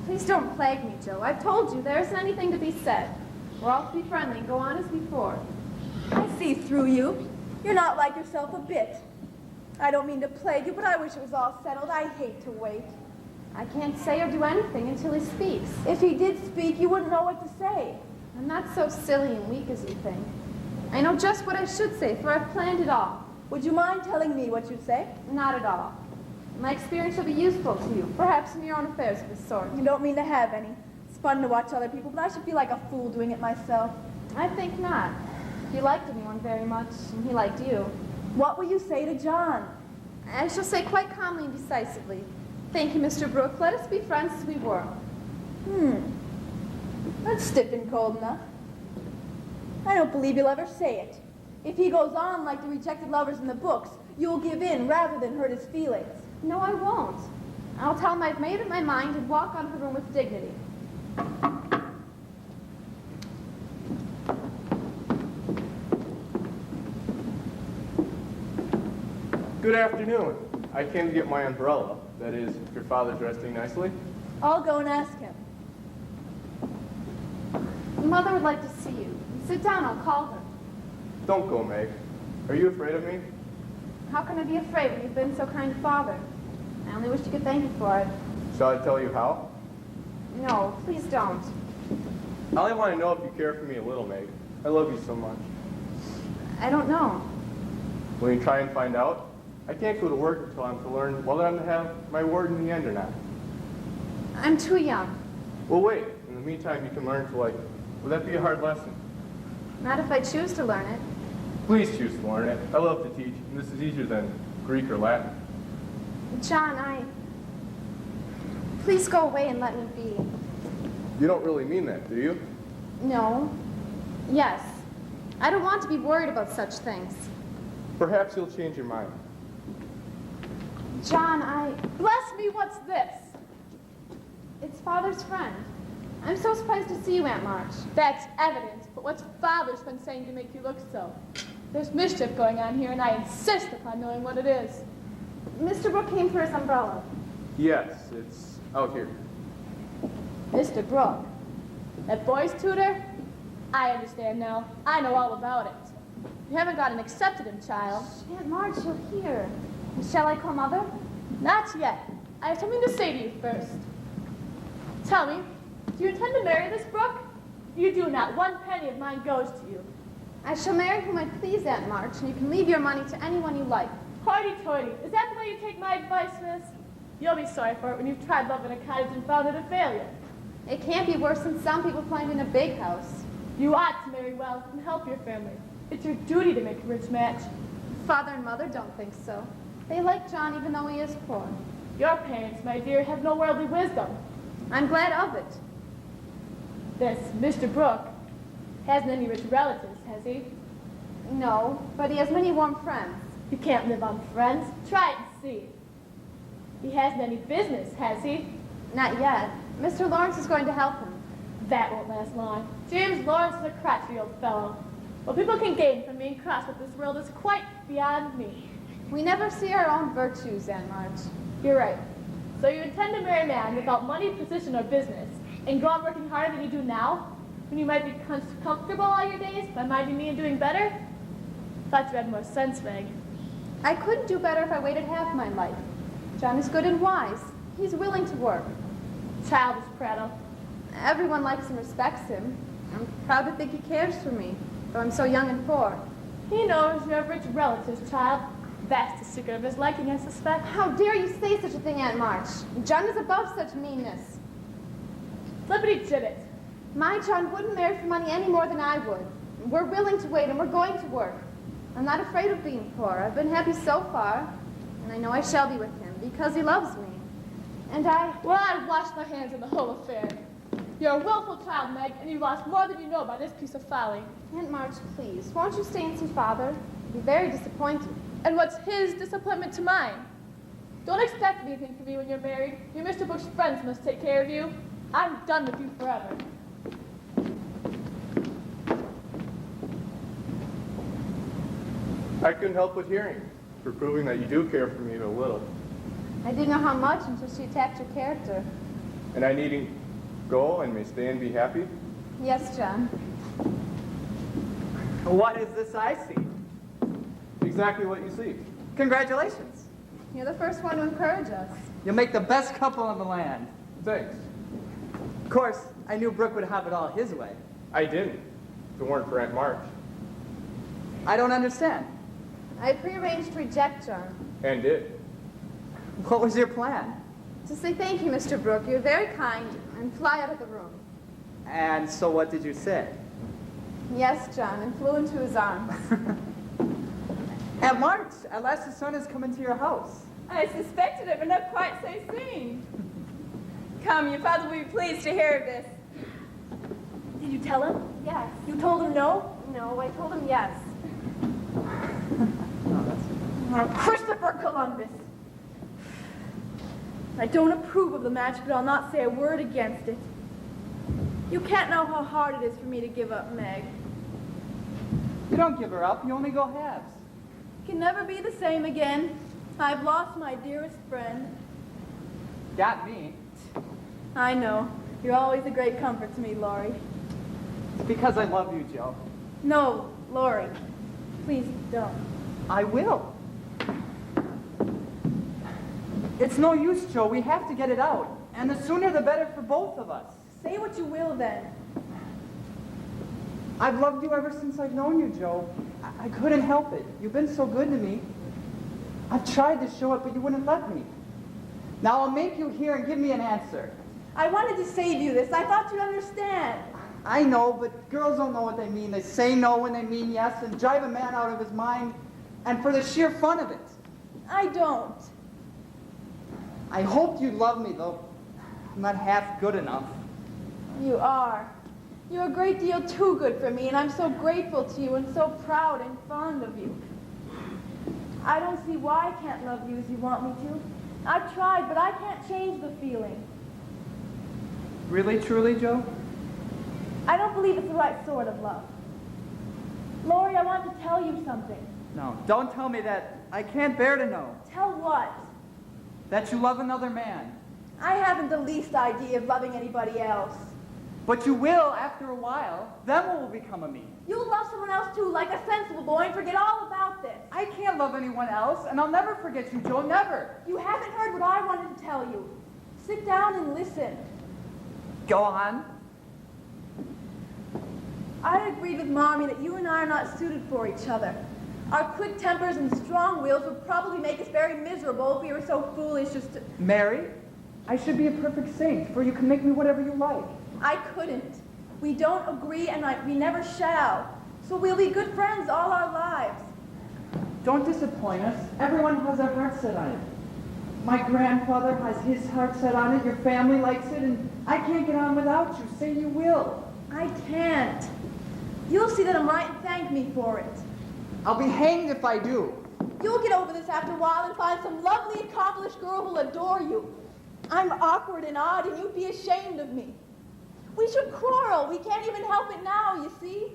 Please don't plague me, Joe. I've told you there isn't anything to be said. We're all to be friendly and go on as before. I see through you. You're not like yourself a bit. I don't mean to plague you, but I wish it was all settled. I hate to wait. I can't say or do anything until he speaks. If he did speak, you wouldn't know what to say. I'm not so silly and weak as you think. I know just what I should say, for I've planned it all. Would you mind telling me what you'd say? Not at all. My experience shall be useful to you, perhaps in your own affairs of this sort. You don't mean to have any. It's fun to watch other people, but I should feel like a fool doing it myself. I think not. You liked anyone very much, and he liked you. What will you say to John? I shall say quite calmly and decisively, thank you, Mr. Brooke. Let us be friends as we were. That's stiff and cold enough. I don't believe you'll ever say it. If he goes on like the rejected lovers in the books, you'll give in rather than hurt his feelings. No, I won't. I'll tell him I've made up my mind and walk out of the room with dignity. Good afternoon. I came to get my umbrella. That is, if your father's resting nicely. I'll go and ask him. Mother would like to see you. Sit down, I'll call her. Don't go, Meg. Are you afraid of me? How can I be afraid when you've been so kind to Father? I only wish you could thank you for it. Shall I tell you how? No, please don't. I only want to know if you care for me a little, Meg. I love you so much. I don't know. Will you try and find out? I can't go to work until I'm to learn whether I'm to have my ward in the end or not. I'm too young. Well, wait. In the meantime, you can learn to like it. Will that be a hard lesson? Not if I choose to learn it. Please choose to learn it. I love to teach, and this is easier than Greek or Latin. John, Please go away and let me be. You don't really mean that, do you? No. Yes. I don't want to be worried about such things. Perhaps you'll change your mind. John, Bless me, what's this? It's Father's friend. I'm so surprised to see you, Aunt March. That's evident, but what's Father's been saying to make you look so? There's mischief going on here, and I insist upon knowing what it is. Mr. Brooke came for his umbrella. Yes, it's out here. Mr. Brooke, that boy's tutor? I understand now. I know all about it. You haven't gotten accepted him, child. Aunt March, you'll hear. Shall I call Mother? Not yet. I have something to say to you first. Tell me, do you intend to marry this Brooke? You do not. 1 penny of mine goes to you. I shall marry whom I please, Aunt March, and you can leave your money to anyone you like. Hoity-toity. Is that the way you take my advice, miss? You'll be sorry for it when you've tried love in a cottage and found it a failure. It can't be worse than some people find in a big house. You ought to marry well and help your family. It's your duty to make a rich match. Father and Mother don't think so. They like John even though he is poor. Your parents, my dear, have no worldly wisdom. I'm glad of it. This Mr. Brooke hasn't any rich relatives, has he? No, but he has many warm friends. You can't live on friends. Try it and see. He hasn't any business, has he? Not yet. Mr. Lawrence is going to help him. That won't last long. James Lawrence is a crotchety old fellow. What people can gain from being crossed with this world is quite beyond me. We never see our own virtues, Aunt March. You're right. So you intend to marry a man without money, position, or business, and go on working harder than you do now, when you might be comfortable all your days by minding me and doing better? Thought you had more sense, Meg. I couldn't do better if I waited half my life. John is good and wise. He's willing to work. Childish prattle. Everyone likes and respects him. I'm proud to think he cares for me, though I'm so young and poor. He knows you have rich relatives, child. That's the secret of his liking, I suspect. How dare you say such a thing, Aunt March? John is above such meanness. Flippity-gibbet. My John wouldn't marry for money any more than I would. We're willing to wait, and we're going to work. I'm not afraid of being poor. I've been happy so far, and I know I shall be with him, because he loves me. And Well, I'd wash my hands in the whole affair. You're a willful child, Meg, and you've lost more than you know by this piece of folly. Aunt March, please, won't you stay and see Father? He'll be very disappointed. And what's his disappointment to mine? Don't expect anything from me when you're married. Your Mr. Brooks' friends must take care of you. I'm done with you forever. I couldn't help but hearing, for proving that you do care for me a little. I didn't know how much until she attacked your character. And I needn't go and may stay and be happy? Yes, John. What is this I see? Exactly what you see. Congratulations. You're the first one to encourage us. You'll make the best couple in the land. Thanks. Of course, I knew Brooke would have it all his way. I didn't. If it weren't for Aunt March. I don't understand. I had prearranged to reject John. And did. What was your plan? To say thank you, Mr. Brooke. You're very kind, and fly out of the room. And so what did you say? Yes, John, and flew into his arms. Aunt March, at last the son has come into your house. I suspected it, but not quite so soon. Come, your father will be pleased to hear of this. Did you tell him? Yes. You told him no? No, I told him yes. Christopher Columbus. I don't approve of the match, but I'll not say a word against it. You can't know how hard it is for me to give up Meg. You don't give her up, you only go halves. Can never be the same again. I've lost my dearest friend. Got me. I know. You're always a great comfort to me, Laurie. It's because I love you, Joe. No, Laurie. Please don't. I will. It's no use, Joe. We have to get it out. And the sooner the better for both of us. Say what you will then. I've loved you ever since I've known you, Joe. I couldn't help it. You've been so good to me. I've tried to show it, but you wouldn't let me. Now I'll make you hear and give me an answer. I wanted to save you this. I thought you'd understand. I know, but girls don't know what they mean. They say no when they mean yes and drive a man out of his mind, and for the sheer fun of it. I don't. I hoped you'd love me, though. I'm not half good enough. You are. You're a great deal too good for me, and I'm so grateful to you and so proud and fond of you. I don't see why I can't love you as you want me to. I've tried, but I can't change the feeling. Really, truly, Joe? I don't believe it's the right sort of love. Laurie, I want to tell you something. No, don't tell me that. I can't bear to know. Tell what? That you love another man. I haven't the least idea of loving anybody else. But you will after a while. Then what will become of me? You'll love someone else too, like a sensible boy, and forget all about this. I can't love anyone else, and I'll never forget you, Joe, never. You haven't heard what I wanted to tell you. Sit down and listen. Go on. I agreed with Mommy that you and I are not suited for each other. Our quick tempers and strong wills would probably make us very miserable if we were so foolish as to... Mary, I should be a perfect saint, for you can make me whatever you like. I couldn't. We don't agree, and we never shall. So we'll be good friends all our lives. Don't disappoint us. Everyone has their heart set on it. My grandfather has his heart set on it, your family likes it, and I can't get on without you. Say you will. I can't. You'll see that I'm right and thank me for it. I'll be hanged if I do. You'll get over this after a while and find some lovely, accomplished girl who'll adore you. I'm awkward and odd, and you'd be ashamed of me. We should quarrel. We can't even help it now, you see?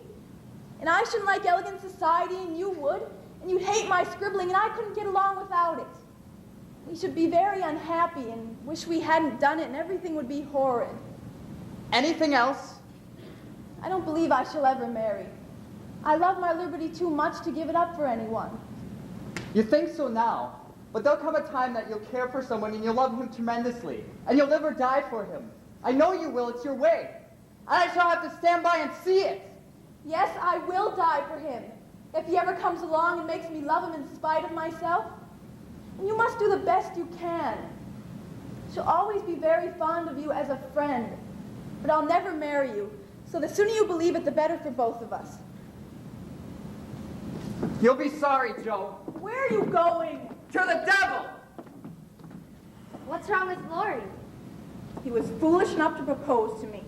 And I shouldn't like elegant society, and you would. And you'd hate my scribbling, and I couldn't get along without it. We should be very unhappy and wish we hadn't done it, and everything would be horrid. Anything else? I don't believe I shall ever marry. I love my liberty too much to give it up for anyone. You think so now, but there'll come a time that you'll care for someone and you'll love him tremendously, and you'll live or die for him. I know you will. It's your way. And I shall have to stand by and see it. Yes, I will die for him, if he ever comes along and makes me love him in spite of myself. And you must do the best you can. She'll always be very fond of you as a friend, but I'll never marry you. So the sooner you believe it, the better for both of us. You'll be sorry, Joe. Where are you going? To the devil! What's wrong with Lori? He was foolish enough to propose to me.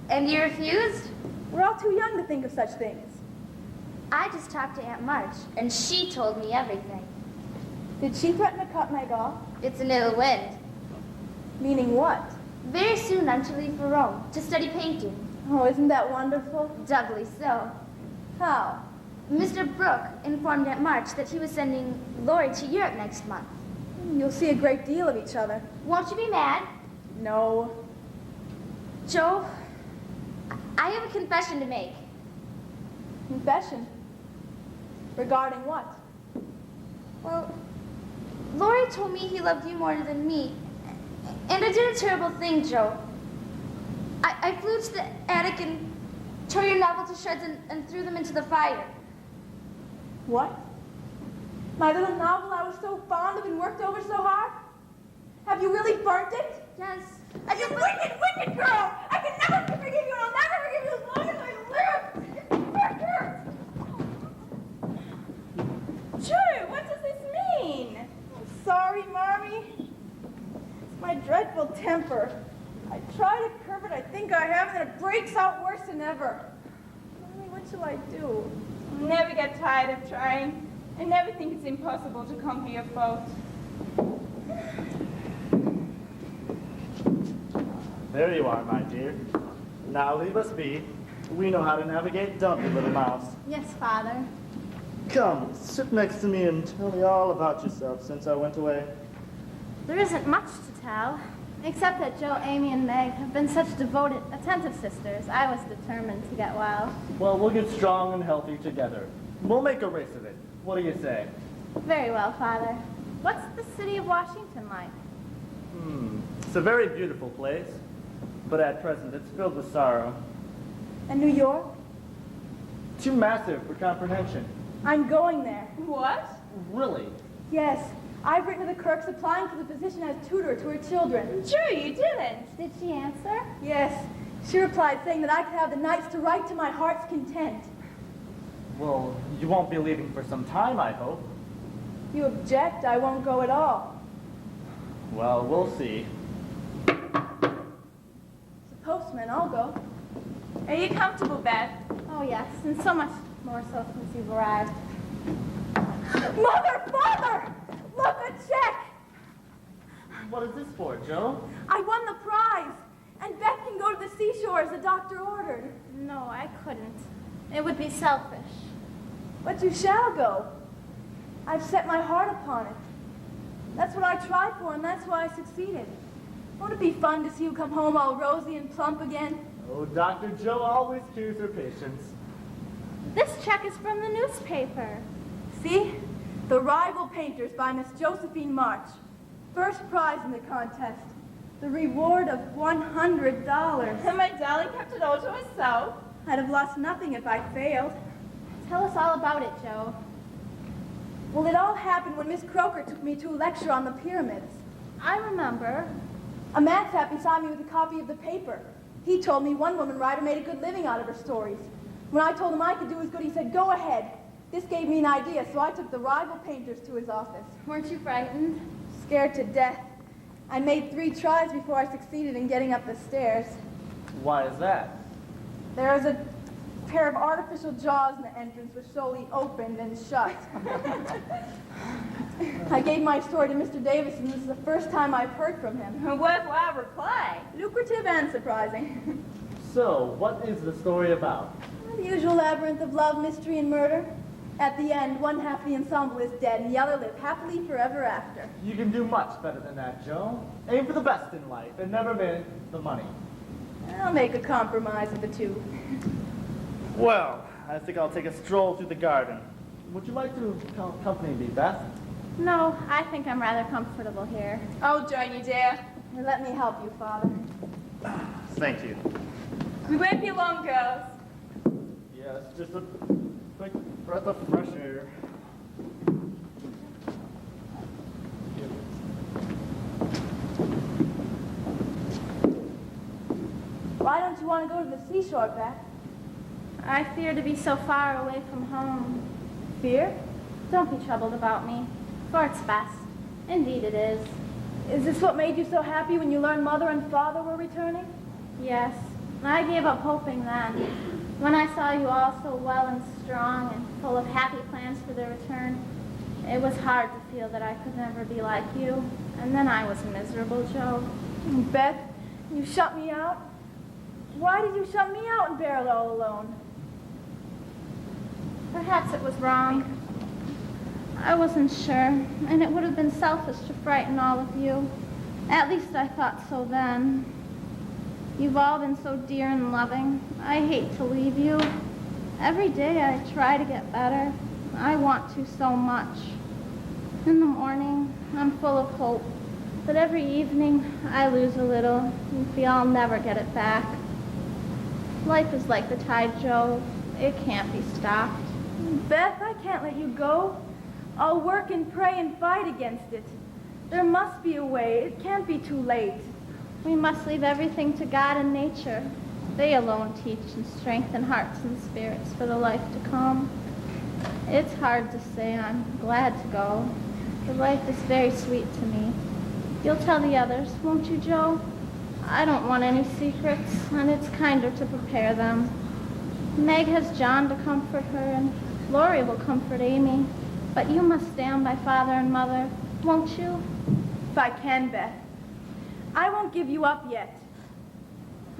And you refused? We're all too young to think of such things. I just talked to Aunt March, and she told me everything. Did she threaten to cut Meg off? It's an ill wind. Meaning what? Very soon I'm to leave for Rome to study painting. Oh, isn't that wonderful? Doubly so. How? Mr. Brooke informed Aunt March that he was sending Lori to Europe next month. You'll see a great deal of each other. Won't you be mad? No. Joe, I have a confession to make. Confession? Regarding what? Well, Lori told me he loved you more than me. And I did a terrible thing, Joe. I flew to the attic and tore your novel to shreds and threw them into the fire. What? My little novel I was so fond of and worked over so hard? Have you really burnt it? Yes. And you wicked, wicked girl! I can never forgive you, and I'll never forgive you as long as I live! You hurt! Joe, what does this mean? I'm sorry, Mommy. It's my dreadful temper. I try to curb it, I think I have, and it breaks out worse than ever. Mommy, what shall I do? I'll never get tired of trying. I never think it's impossible to conquer your fault. There you are, my dear. Now leave us be. We know how to navigate, don't we, little mouse? Yes, Father. Come, sit next to me and tell me all about yourself since I went away. There isn't much to tell, except that Joe, Amy, and Meg have been such devoted, attentive sisters. I was determined to get well. Well, we'll get strong and healthy together. We'll make a race of it. What do you say? Very well, Father. What's the city of Washington like? It's a very beautiful place, but at present it's filled with sorrow. And New York? Too massive for comprehension. I'm going there. What? Really? Yes. I've written to the Kirks applying for the position as tutor to her children. Joe, you didn't. Did she answer? Yes. She replied saying that I could have the nights to write to my heart's content. Well, you won't be leaving for some time, I hope. If you object, I won't go at all. Well, we'll see. As a postman, I'll go. Are you comfortable, Beth? Oh, yes, and so much more so since you've arrived. Mother! Father! Look, a check! What is this for, Joe? I won the prize! And Beth can go to the seashore as the doctor ordered. No, I couldn't. It would be selfish. But you shall go. I've set my heart upon it. That's what I tried for, and that's why I succeeded. Won't it be fun to see you come home all rosy and plump again? Oh, Dr. Joe always cures her patients. This check is from the newspaper. See? The Rival Painters by Miss Josephine March. First prize in the contest. The reward of $100. And my darling kept it all to herself. I'd have lost nothing if I failed. Tell us all about it, Joe. Well, it all happened when Miss Croker took me to a lecture on the pyramids. I remember. A man sat beside me with a copy of the paper. He told me one woman writer made a good living out of her stories. When I told him I could do as good, he said, go ahead. This gave me an idea, so I took the Rival Painters to his office. Weren't you frightened? Scared to death. I made 3 tries before I succeeded in getting up the stairs. Why is that? There was a pair of artificial jaws in the entrance which slowly opened and shut. I gave my story to Mr. Davis, and this is the first time I've heard from him. A worthwhile reply. Lucrative and surprising. So, what is the story about? The usual labyrinth of love, mystery, and murder. At the end, one half of the ensemble is dead, and the other live happily forever after. You can do much better than that, Joe. Aim for the best in life and never mind the money. I'll make a compromise of the two. Well, I think I'll take a stroll through the garden. Would you like to accompany me, Beth? No, I think I'm rather comfortable here. I'll join you, dear. Let me help you, Father. Thank you. We won't be long, girls. Yes, just a quick breath of fresh air. Why don't you want to go to the seashore, Beth? I fear to be so far away from home. Fear? Don't be troubled about me, for it's best. Indeed it is. Is this what made you so happy when you learned Mother and Father were returning? Yes, I gave up hoping then. When I saw you all so well and strong and full of happy plans for their return, it was hard to feel that I could never be like you. And then I was miserable, Joe. Beth, you shut me out? Why did you shut me out and bear it all alone? Perhaps it was wrong. I wasn't sure, and it would have been selfish to frighten all of you. At least I thought so then. You've all been so dear and loving. I hate to leave you. Every day I try to get better. I want to so much. In the morning, I'm full of hope. But every evening, I lose a little and feel I'll never get it back. Life is like the tide, Joe. It can't be stopped. Beth, I can't let you go. I'll work and pray and fight against it. There must be a way. It can't be too late. We must leave everything to God and nature. They alone teach and strengthen hearts and spirits for the life to come. It's hard to say I'm glad to go. The life is very sweet to me. You'll tell the others, won't you, Joe? I don't want any secrets, and it's kinder to prepare them. Meg has John to comfort her, and Lori will comfort Amy. But you must stand by Father and Mother, won't you? If I can, Beth. I won't give you up yet.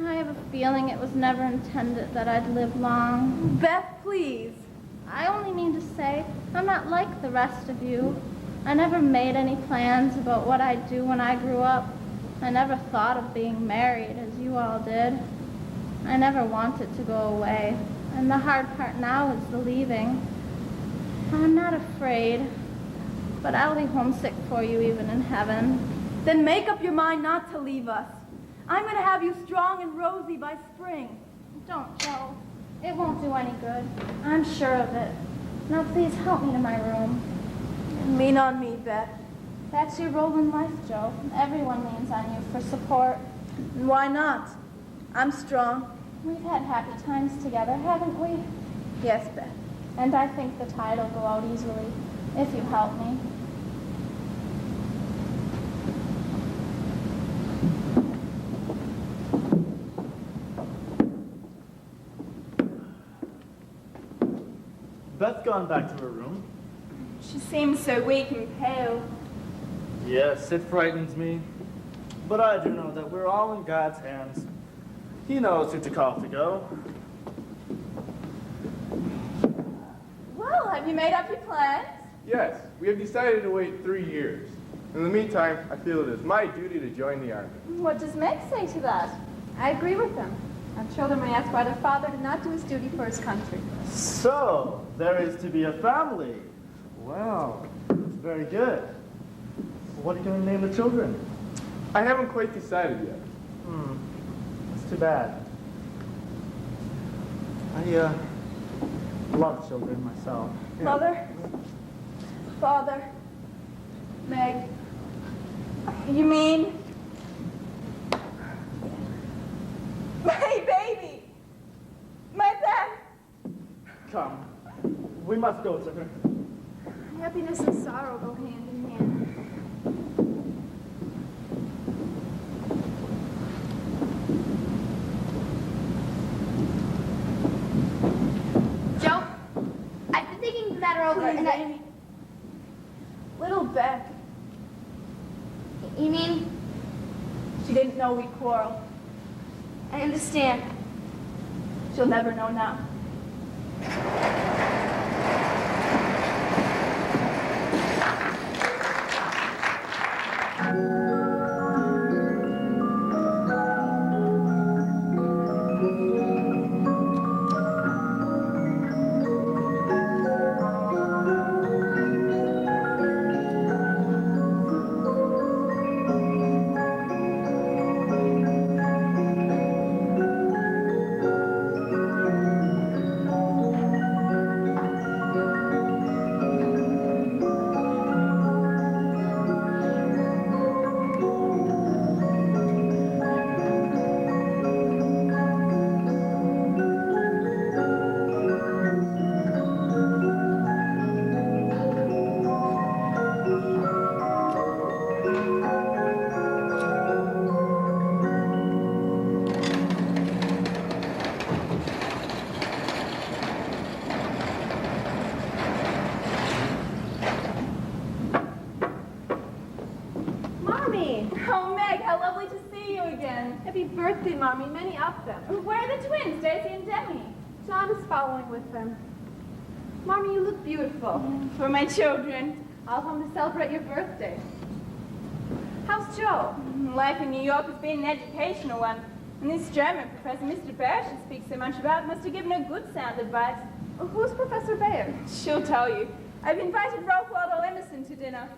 I have a feeling it was never intended that I'd live long. Beth, please. I only mean to say I'm not like the rest of you. I never made any plans about what I'd do when I grew up. I never thought of being married as you all did. I never wanted to go away. And the hard part now is the leaving. I'm not afraid, but I'll be homesick for you even in heaven. Then make up your mind not to leave us. I'm going to have you strong and rosy by spring. Don't, Joe. It won't do any good. I'm sure of it. Now please help me to my room. Lean on me, Beth. That's your role in life, Joe. Everyone leans on you for support. Why not? I'm strong. We've had happy times together, haven't we? Yes, Beth. And I think the tide will go out easily if you help me. Beth's gone back to her room. She seems so weak and pale. Yes, it frightens me. But I do know that we're all in God's hands. He knows who to call to go. Well, have you made up your plans? Yes, we have decided to wait 3 years. In the meantime, I feel it is my duty to join the army. What does Meg say to that? I agree with them. Our children may ask why their father did not do his duty for his country. So, there is to be a family. Well, that's very good. What are you going to name the children? I haven't quite decided yet. That's too bad. I love children myself. Mother, Father, Meg, you mean my baby, my Beth? Come, we must go to her. Happiness and sorrow go hand in hand. Joe, I've been thinking the matter over, Please, and Amy. Little Beth, You mean, she didn't know we quarreled. I understand. She'll never know now. Mommy! Oh, Meg, how lovely to see you again. Happy birthday, Mommy. Many of them. Where are the twins, Daisy and Demi? John is following with them. Mommy, you look beautiful. For my children. All home to celebrate your birthday. How's Joe? Life in New York has been an educational one, and this German professor, Mr. Bash, who speaks so much about, must have given her good sound advice. Who's Professor Bayer? She'll tell you. I've invited Ralph Waldo Emerson to dinner.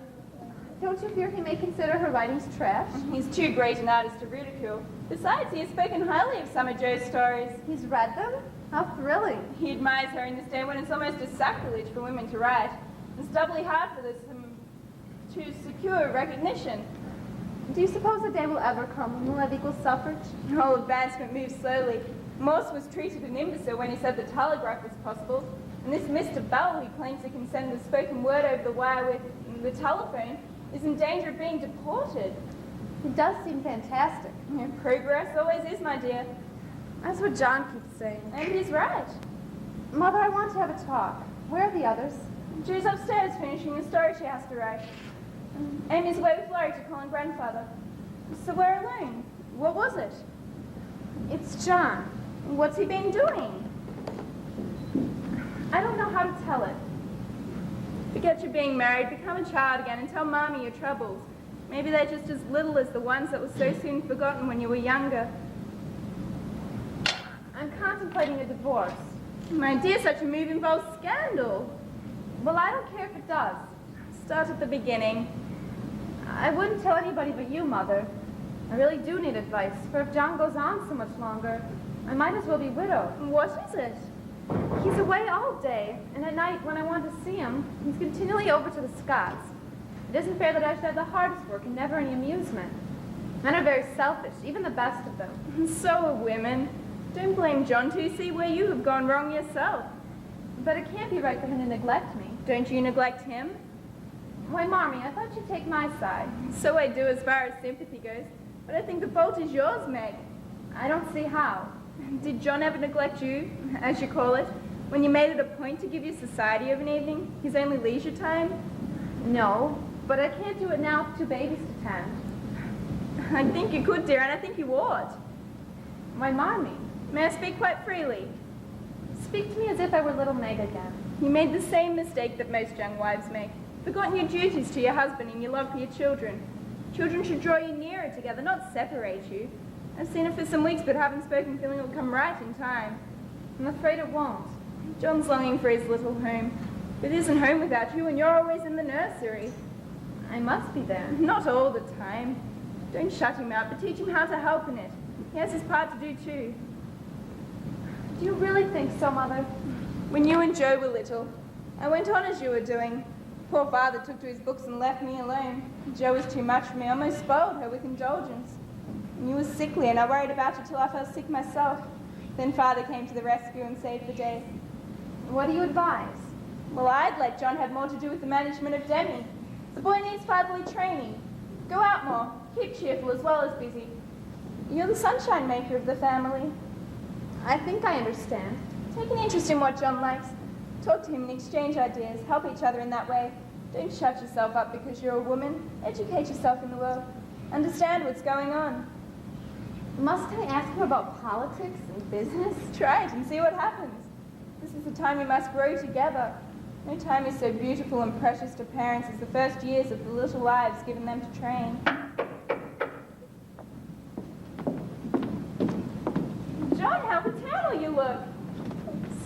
Don't you fear he may consider her writings trash? He's too great an artist to ridicule. Besides, he has spoken highly of some of Joe's stories. He's read them? How thrilling. He admires her in this day when it's almost a sacrilege for women to write. It's doubly hard for them to secure recognition. Do you suppose a day will ever come when we'll have equal suffrage? Whole advancement moves slowly. Morse was treated an imbecile when he said the telegraph was possible. And this Mr. Bell, who claims he can send the spoken word over the wire with the telephone, is in danger of being deported. He does seem fantastic. Yeah, progress always is, my dear. That's what John keeps saying. And he's right. Mother, I want to have a talk. Where are the others? She's upstairs finishing a story she has to write. Amy's away with Laurie to call on grandfather. So we're alone. What was it? It's John. What's he been doing? I don't know how to tell it. Forget you're being married, become a child again, and tell Mommy your troubles. Maybe they're just as little as the ones that were so soon forgotten when you were younger. I'm contemplating a divorce. My dear, such a move involves scandal. Well, I don't care if it does. Start at the beginning. I wouldn't tell anybody but you, Mother. I really do need advice, for if John goes on so much longer, I might as well be widowed. What is it? He's away all day, and at night, when I want to see him, he's continually over to the Scots. It isn't fair that I should have the hardest work and never any amusement. Men are very selfish, even the best of them. So are women. Don't blame John to see where you have gone wrong yourself. But it can't be right for him to neglect me. Don't you neglect him? Why, Mommy, I thought you'd take my side. So I do as far as sympathy goes. But I think the fault is yours, Meg. I don't see how. Did John ever neglect you, as you call it, when you made it a point to give you society of an evening, his only leisure time? No, but I can't do it now with 2 babies to tend. I think you could, dear, and I think you ought. Why, Mommy, May I speak quite freely? speak to me as if I were little Meg again. You made the same mistake that most young wives make, forgotten your duties to your husband and your love for your children. Children should draw you nearer together, not separate you. I've seen her for some weeks, but haven't spoken, feeling it'll come right in time. I'm afraid it won't. John's longing for his little home, but it isn't home without you, and you're always in the nursery. I must be there. Not all the time. Don't shut him out, but teach him how to help in it. He has his part to do too. Do you really think so, Mother? When you and Joe were little, I went on as you were doing. Poor father took to his books and left me alone. Joe was too much for me. I almost spoiled her with indulgence. And you were sickly, and I worried about you till I fell sick myself. Then father came to the rescue and saved the day. What do you advise? Well, I'd let John have more to do with the management of Demi. The boy needs fatherly training. Go out more. Keep cheerful as well as busy. You're the sunshine maker of the family. I think I understand. Take an interest in what John likes. Talk to him and exchange ideas. Help each other in that way. Don't shut yourself up because you're a woman. Educate yourself in the world. Understand what's going on. Must I ask him about politics and business? Try it and see what happens. This is the time we must grow together. No time is so beautiful and precious to parents as the first years of the little lives given them to train. John, how paternal you look.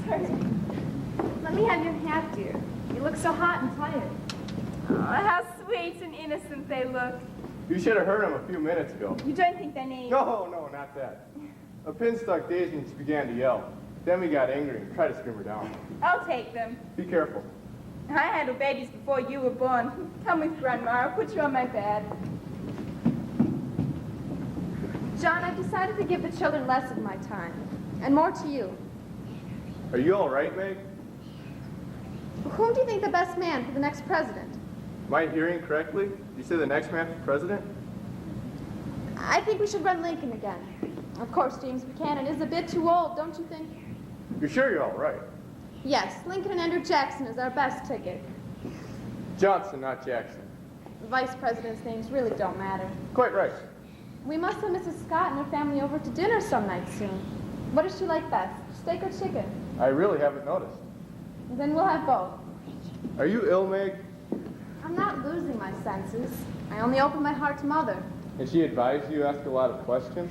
Sorry. Let me have your hat, dear. You look so hot and tired. Oh, how sweet and innocent they look. You should have heard him a few minutes ago. You don't think they need... No, not that. A pin stuck Daisy and she began to yell. Then we got angry and tried to scream her down. I'll take them. Be careful. I handled babies before you were born. Come with Grandma. I'll put you on my bed. John, I've decided to give the children less of my time, and more to you. Are you all right, Meg? Whom do you think the best man for the next president? Am I hearing correctly? You say the next man for president? I think we should run Lincoln again. Of course, James Buchanan is a bit too old, don't you think? You're sure you're all right? Yes, Lincoln and Andrew Jackson is our best ticket. Johnson, not Jackson. The vice president's names really don't matter. Quite right. We must have Mrs. Scott and her family over to dinner some night soon. What does she like best, steak or chicken? I really haven't noticed. Then we'll have both. Are you ill, Meg? I'm not losing my senses. I only open my heart to Mother. And she advised you ask a lot of questions?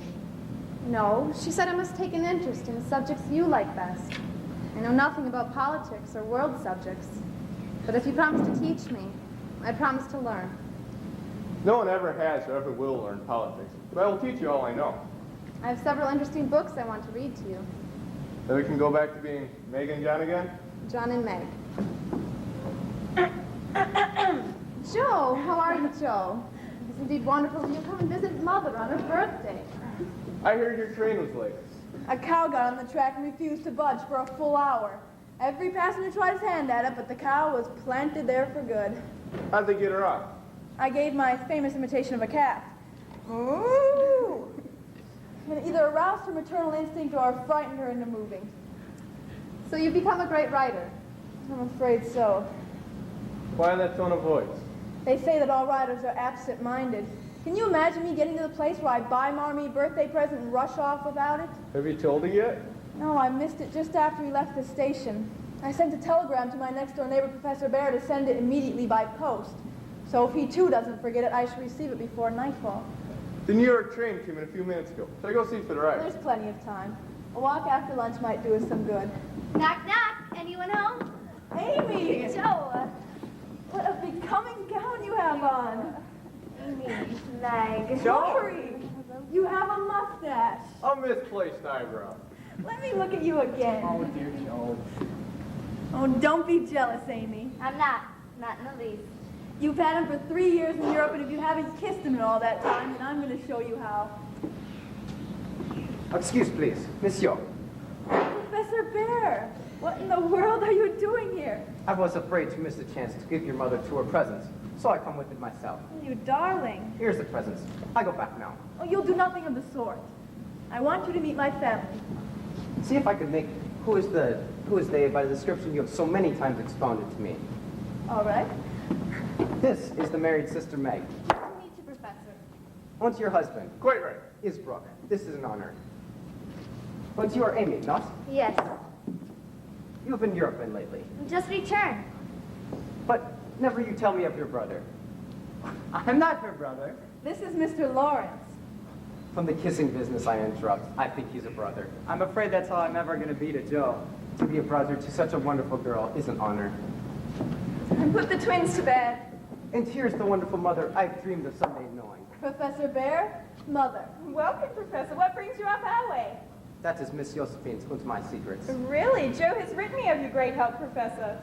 No, she said I must take an interest in the subjects you like best. I know nothing about politics or world subjects. But if you promise to teach me, I promise to learn. No one ever has or ever will learn politics, but I will teach you all I know. I have several interesting books I want to read to you. Then we can go back to being Meg and John again? John and Meg. Joe, how are you, Joe? It is indeed wonderful that you come and visit Mother on her birthday. I heard your train was late. A cow got on the track and refused to budge for a full hour. Every passenger tried his hand at it, but the cow was planted there for good. How'd they get her off? I gave my famous imitation of a calf. Ooh! And it either aroused her maternal instinct or frightened her into moving. So you've become a great writer. I'm afraid so. Why that tone of voice? They say that all writers are absent-minded. Can you imagine me getting to the place where I buy Marmee a birthday present and rush off without it? Have you told her yet? No, I missed it just after we left the station. I sent a telegram to my next-door neighbor, Professor Bear, to send it immediately by post. So if he, too, doesn't forget it, I should receive it before nightfall. The New York train came in a few minutes ago. Should I go see if it arrived? There's plenty of time. A walk after lunch might do us some good. Knock, knock. Anyone home? Amy! Joe. What a becoming gown you have on. Amy. Meg. Jory! You have a mustache. A misplaced eyebrow. Let me look at you again. Oh, dear Joe. Oh, don't be jealous, Amy. I'm not. Not in the least. You've had him for 3 years in Europe, and if you haven't kissed him in all that time, then I'm going to show you how. Excuse, please. Monsieur. Professor Bear, what in the world are you doing here? I was afraid to miss the chance to give your mother to her presents, so I come with it myself. You darling. Here's the presents. I go back now. Oh, you'll do nothing of the sort. I want you to meet my family. See if I could make who is they by the description you have so many times expounded to me. All right. This is the married sister Meg. Nice to meet you, Professor. Once your husband Quite right. is Brooke. This is an honor. Once you are Amy, not? Yes. You've been in Europe lately. Just returned. But never you tell me of your brother. I'm not her brother. This is Mr. Lawrence. From the kissing business I interrupt, I think he's a brother. I'm afraid that's all I'm ever going to be to Joe. To be a brother to such a wonderful girl is an honor. And put the twins to bed. And here's the wonderful mother I've dreamed of someday knowing. Professor Bear, mother. Welcome, Professor. What brings you up our way? That is Miss Josephine's and my secrets. Really? Joe has written me of your great help, Professor.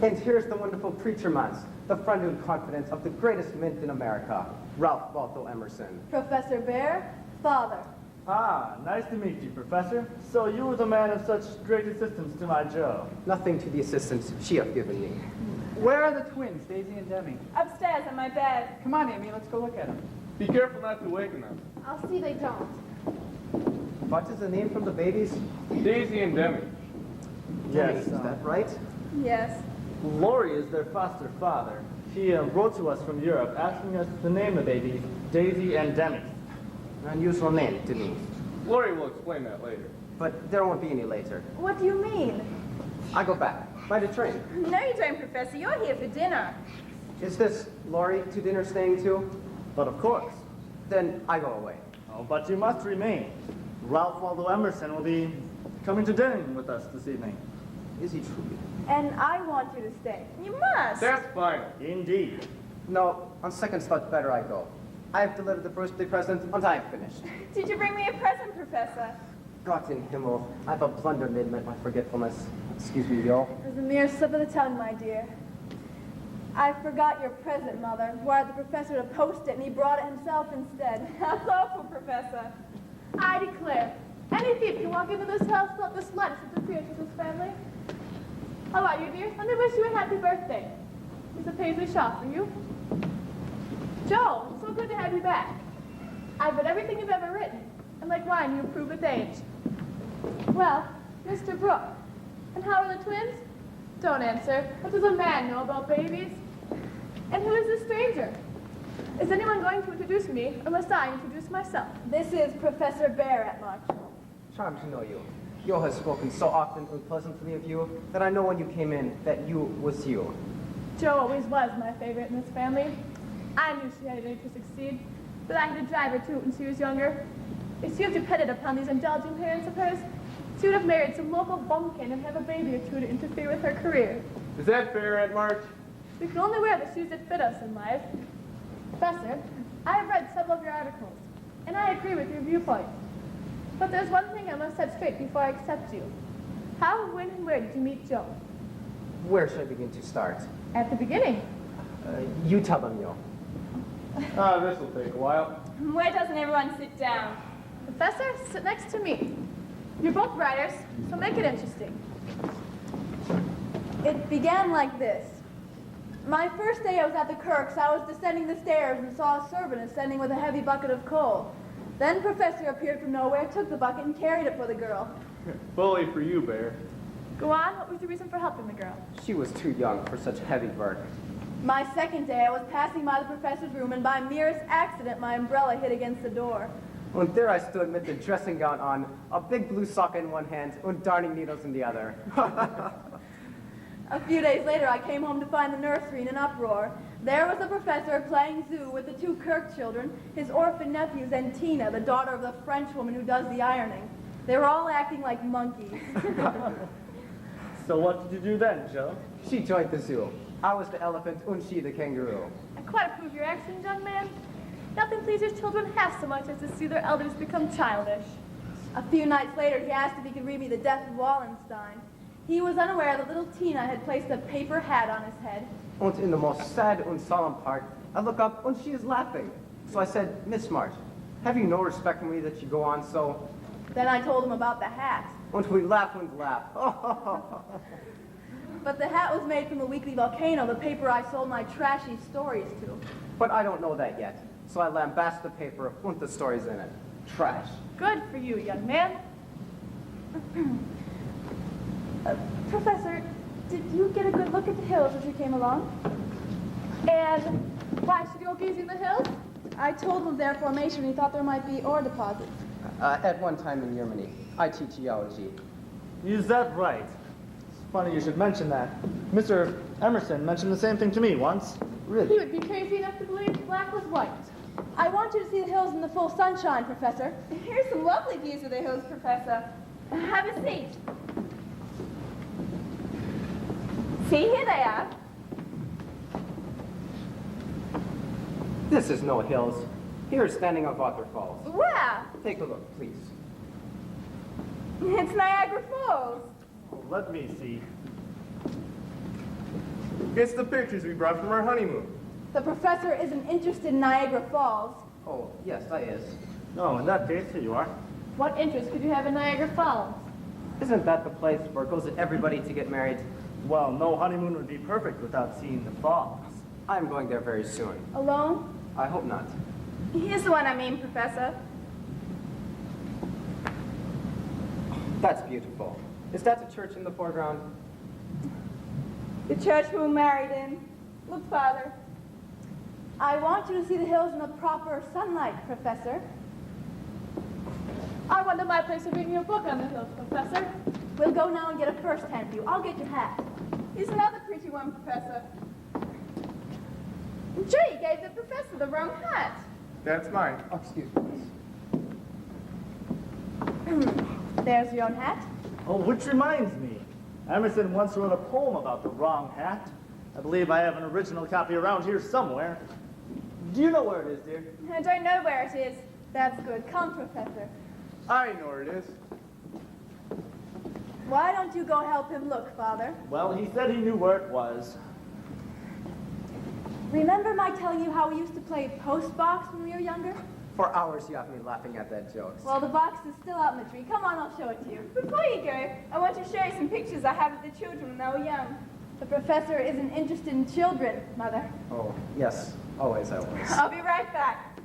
And here's the wonderful preacher man's, the friend and confidant of the greatest mint in America, Ralph Waldo Emerson. Professor Bear, father. Ah, nice to meet you, Professor. So you were the man of such great assistance to my Joe. Nothing to the assistance she hath given me. Where are the twins, Daisy and Demi? Upstairs on my bed. Come on, Amy, let's go look at them. Be careful not to waken them. I'll see they don't. What is the name from the babies? Daisy and Demi. Yes, Is that right? Yes. Laurie is their foster father. He wrote to us from Europe asking us to name the babies Daisy and Demi. An unusual name to me. Lori will explain that later. But there won't be any later. What do you mean? I go back. By the train. No, you don't, Professor. You're here for dinner. Is this Laurie to dinner staying too? But of course. Then I go away. Oh, but you must remain. Ralph Waldo Emerson will be coming to dinner with us this evening. Is he truly? And I want you to stay. You must. That's fine. Indeed. No, on second thought, better I go. I have delivered the birthday present and I have finished. Did you bring me a present, Professor? Gott in Himmel, I have a blunder made my forgetfulness. Excuse me, yo. It was a mere slip of the tongue, my dear. I forgot your present, Mother. Wired the professor to post it, and he brought it himself instead. That's awful, Professor. I declare, any thief can walk into this house without the slightest interference with his family. How are you, dear? Let me wish you a happy birthday. Is the Paisley Shaw for you? Joe, so good to have you back. I've read everything you've ever written, and like wine, you improve with age. Well, Mr. Brooke, and how are the twins? Don't answer. What does a man know about babies? And who is this stranger? Is anyone going to introduce me, or must I introduce myself? This is Professor Bear at March. Charmed to know you. Yo has spoken so often and pleasantly of you that I know when you came in that you was you. Jo always was my favorite in this family. I knew she had it in her to succeed, but I had to drive her to it when she was younger. If she had depended upon these indulgent parents of hers, she would have married some local bumpkin and have a baby or two to interfere with her career. Is that fair, Aunt March? We can only wear the shoes that fit us in life. Professor, I have read several of your articles, and I agree with your viewpoint. But there's one thing I must set straight before I accept you. How, when, and where did you meet Joe? Where should I begin to start? At the beginning. You tell them, yo. This will take a while. Where doesn't everyone sit down? Professor, sit next to me. You're both writers, so make it interesting. It began like this. My first day I was at the Kirks, I was descending the stairs and saw a servant ascending with a heavy bucket of coal. Then Professor appeared from nowhere, took the bucket, and carried it for the girl. Bully for you, Bear. Go on, what was your reason for helping the girl? She was too young for such heavy work. My second day, I was passing by the professor's room, and by merest accident, my umbrella hit against the door. And there I stood with the dressing gown on, a big blue sock in one hand, and darning needles in the other. A few days later, I came home to find the nursery in an uproar. There was the professor playing zoo with the two Kirk children, his orphan nephews, and Tina, the daughter of the French woman who does the ironing. They were all acting like monkeys. So what did you do then, Joe? She joined the zoo. I was the elephant, and she the kangaroo. I quite approve your actions, young man. Nothing pleases children half so much as to see their elders become childish. A few nights later, he asked if he could read me The Death of Wallenstein. He was unaware that little Tina had placed a paper hat on his head. And in the most sad and solemn part, I look up and she is laughing. So I said, Miss March, have you no respect for me that you go on so? Then I told him about the hat. And we laugh and laugh. But the hat was made from the Weekly Volcano, the paper I sold my trashy stories to. But I don't know that yet. So I lambast the paper and the stories in it. Trash. Good for you, young man. Professor, did you get a good look at the hills as you came along? And why should you go gazing the hills? I told him of their formation. He thought there might be ore deposits. At one time in Germany, I teach geology. Is that right? It's funny you should mention that. Mr. Emerson mentioned the same thing to me once. He Really? would be crazy enough to believe black was white. I want you to see the hills in the full sunshine, Professor. Here's some lovely views of the hills, Professor. Have a seat. See, here they are. This is no hills. Here, standing on waterfalls. Where? Take a look, please. It's Niagara Falls. Oh, let me see. It's the pictures we brought from our honeymoon. The professor isn't interested in Niagara Falls. Oh, yes, I is. No, in that case, here you are. What interest could you have in Niagara Falls? Isn't that the place where it goes to everybody to get married? Well, no honeymoon would be perfect without seeing the falls. I'm going there very soon. Alone? I hope not. Here's the one I mean, Professor. That's beautiful. Is that the church in the foreground? The church we were married in. Look, Father. I want you to see the hills in the proper sunlight, Professor. I wonder my place of reading your book on the hills, Professor. We'll go now and get a first-hand view. I'll get your hat. Here's another pretty one, Professor. Gee, gave the professor the wrong hat. That's mine. Oh, excuse me. There's your own hat. Oh, which reminds me. Emerson once wrote a poem about the wrong hat. I believe I have an original copy around here somewhere. Do you know where it is, dear? I don't know where it is. That's good. Come, Professor. I know where it is. Why don't you go help him look, Father? Well, he said he knew where it was. Remember my telling you how we used to play post box when we were younger? For hours you have me laughing at that joke. Well, the box is still out in the tree. Come on, I'll show it to you. Before you go, I want to show you some pictures I have of the children when they were young. The professor isn't interested in children, Mother. Oh, yes. Always, always. I'll be right back.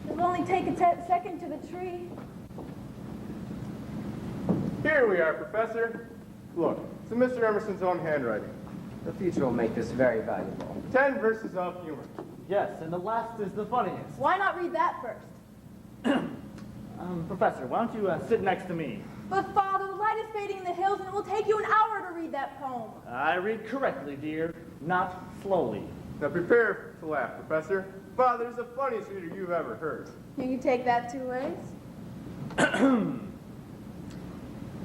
It'll only take a second to the tree. Here we are, Professor. Look, it's in Mr. Emerson's own handwriting. The future will make this very valuable. 10 verses of humor. Yes, and the last is the funniest. Why not read that first? Professor, why don't you sit next to me? But, Father, the light is fading in the hills, and it will take you an hour to read that poem. I read correctly, dear, not slowly. Now prepare to laugh, Professor. Father's the funniest reader you've ever heard. You can take that 2 ways.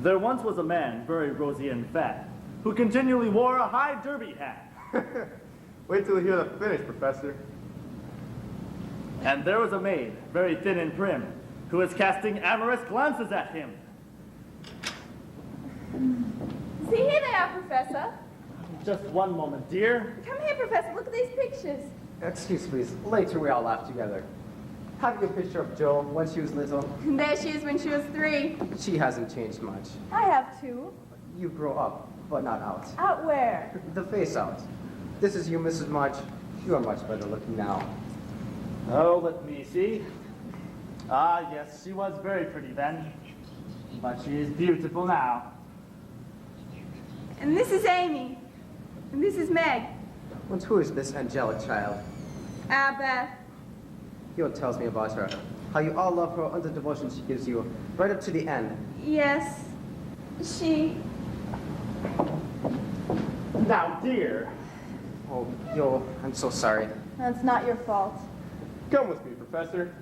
There once was a man, very rosy and fat, who continually wore a high derby hat. Wait till you hear the finish, Professor. And there was a maid, very thin and prim, who was casting amorous glances at him. See, here they are, Professor. Just one moment, dear. Come here, Professor. Look at these pictures. Excuse please. Later we all laugh together. Have you a picture of Jo when she was little? And there she is when she was 3. She hasn't changed much. I have 2. You grow up, but not out. Out where? The face out. This is you, Mrs. March. You are much better looking now. Oh, let me see. Ah, yes, she was very pretty then. But she is beautiful now. And this is Amy. And this is Meg. And who is this angelic child? Our Beth. Yo tells me about her. How you all love her and the devotion she gives you, right up to the end. Yes. She... Now, dear. Oh, Yo, I'm so sorry. That's not your fault. Come with me, Professor.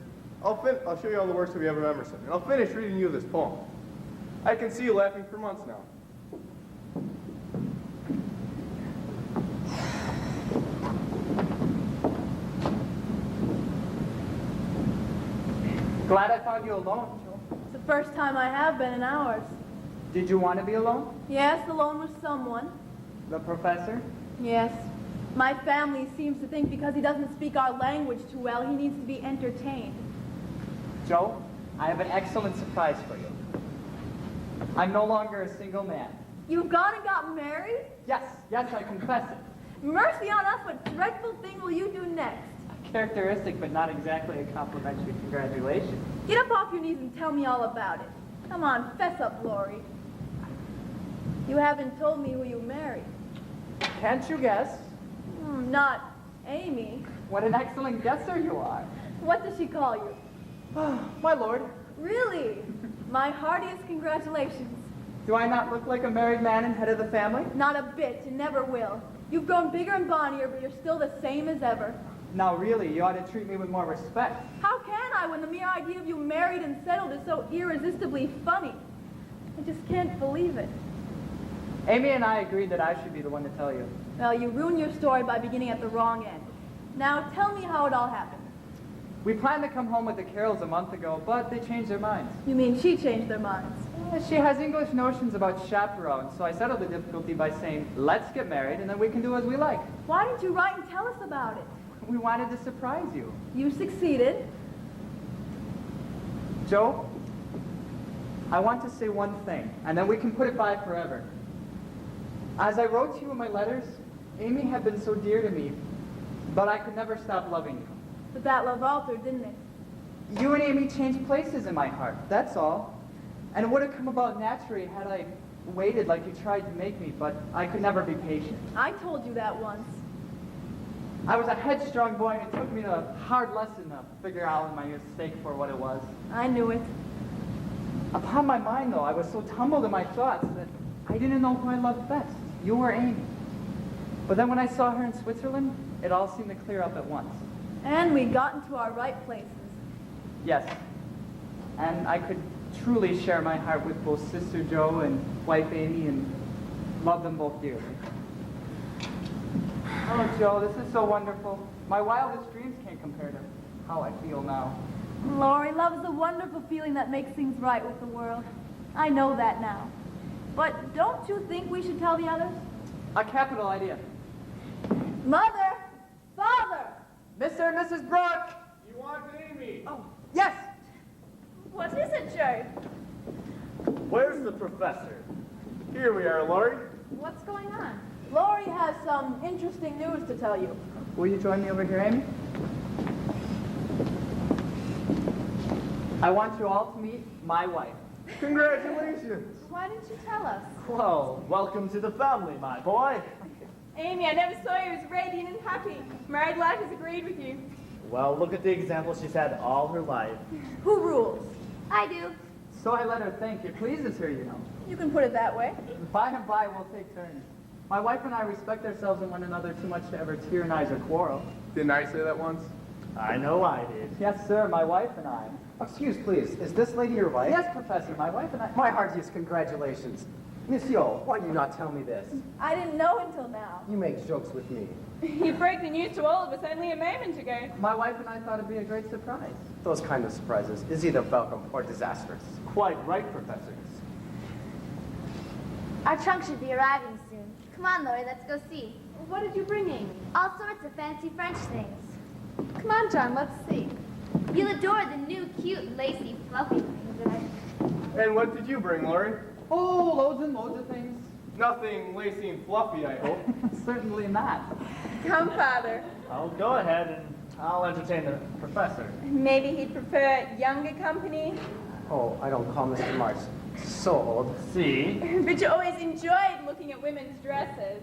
I'll show you all the works we have of Emerson, and I'll finish reading you this poem. I can see you laughing for months now. Glad I found you alone, Joe. It's the first time I have been in hours. Did you want to be alone? Yes, alone with someone. The professor? Yes. My family seems to think because he doesn't speak our language too well, he needs to be entertained. Joe, I have an excellent surprise for you. I'm no longer a single man. You've gone and got married? Yes, I confess it. Mercy on us, what dreadful thing will you do next? Characteristic, but not exactly a complimentary congratulation. Get up off your knees and tell me all about it. Come on, fess up, Lori. You haven't told me who you married. Can't you guess? Not Amy. What an excellent guesser you are. What does she call you? My lord, Really? My heartiest congratulations. do I not look like a married man and head of the family? Not a bit, and never will. You've grown bigger and bonnier, but you're still the same as ever. Now really, you ought to treat me with more respect. How can I when the mere idea of you married and settled is so irresistibly funny? I just can't believe it. Amy and I agreed that I should be the one to tell you. Well, you ruined your story by beginning at the wrong end. Now tell me how it all happened. We planned to come home with the Carrolls a month ago, but they changed their minds. You mean she changed their minds? She has English notions about chaperones, so I settled the difficulty by saying, let's get married and then we can do as we like. Why didn't you write and tell us about it? We wanted to surprise you. You succeeded. Joe, I want to say one thing, and then we can put it by forever. As I wrote to you in my letters, Amy had been so dear to me, but I could never stop loving you. But that love altered, didn't it? You and Amy changed places in my heart, that's all. And it would have come about naturally had I waited like you tried to make me, but I could never be patient. I told you that once. I was a headstrong boy, and it took me a hard lesson to figure out my mistake for what it was. I knew it. Upon my mind, though, I was so tumbled in my thoughts that I didn't know who I loved best, you or Amy. But then when I saw her in Switzerland, it all seemed to clear up at once. And we got into our right places. Yes, and I could truly share my heart with both Sister Joe and wife Amy and love them both dearly. Oh, Joe, this is so wonderful. My wildest dreams can't compare to how I feel now. Laurie, love is a wonderful feeling that makes things right with the world. I know that now. But don't you think we should tell the others? A capital idea. Mother! Father! Mr. and Mrs. Brooke! You want Amy? Oh, yes! What is it, Joe? Where's the professor? Here we are, Laurie. What's going on? Laurie has some interesting news to tell you. Will you join me over here, Amy? I want you all to meet my wife. Congratulations. Why didn't you tell us? Well, welcome to the family, my boy. Amy, I never saw you as radiant and happy. Married life has agreed with you. Well, look at the example she's had all her life. Who rules? I do. So I let her think. It pleases her, you know. You can put it that way. By and by, we'll take turns. My wife and I respect ourselves and one another too much to ever tyrannize or quarrel. Didn't I say that once? I know I did. Yes, sir, my wife and I. Excuse, please. Is this lady your wife? Yes, Professor, my wife and I. My heartiest congratulations. Monsieur, why do you not tell me this? I didn't know until now. You make jokes with me. You broke the news to all of us only a moment ago. My wife and I thought it'd be a great surprise. Those kind of surprises is either welcome or disastrous. Quite right, Professor. Our trunk should be arriving soon. Come on, Lori, let's go see. What did you bring, Amy? All sorts of fancy French things. Come on, John, let's see. You'll adore the new, cute, lacy, fluffy things that And what did you bring, Laurie? Oh, loads and loads of things. Nothing lacy and fluffy, I hope. Certainly not. Come, Father. I'll go ahead and I'll entertain the professor. Maybe he'd prefer younger company. Oh, I don't call Mr. March so old. See, But you always enjoyed looking at women's dresses.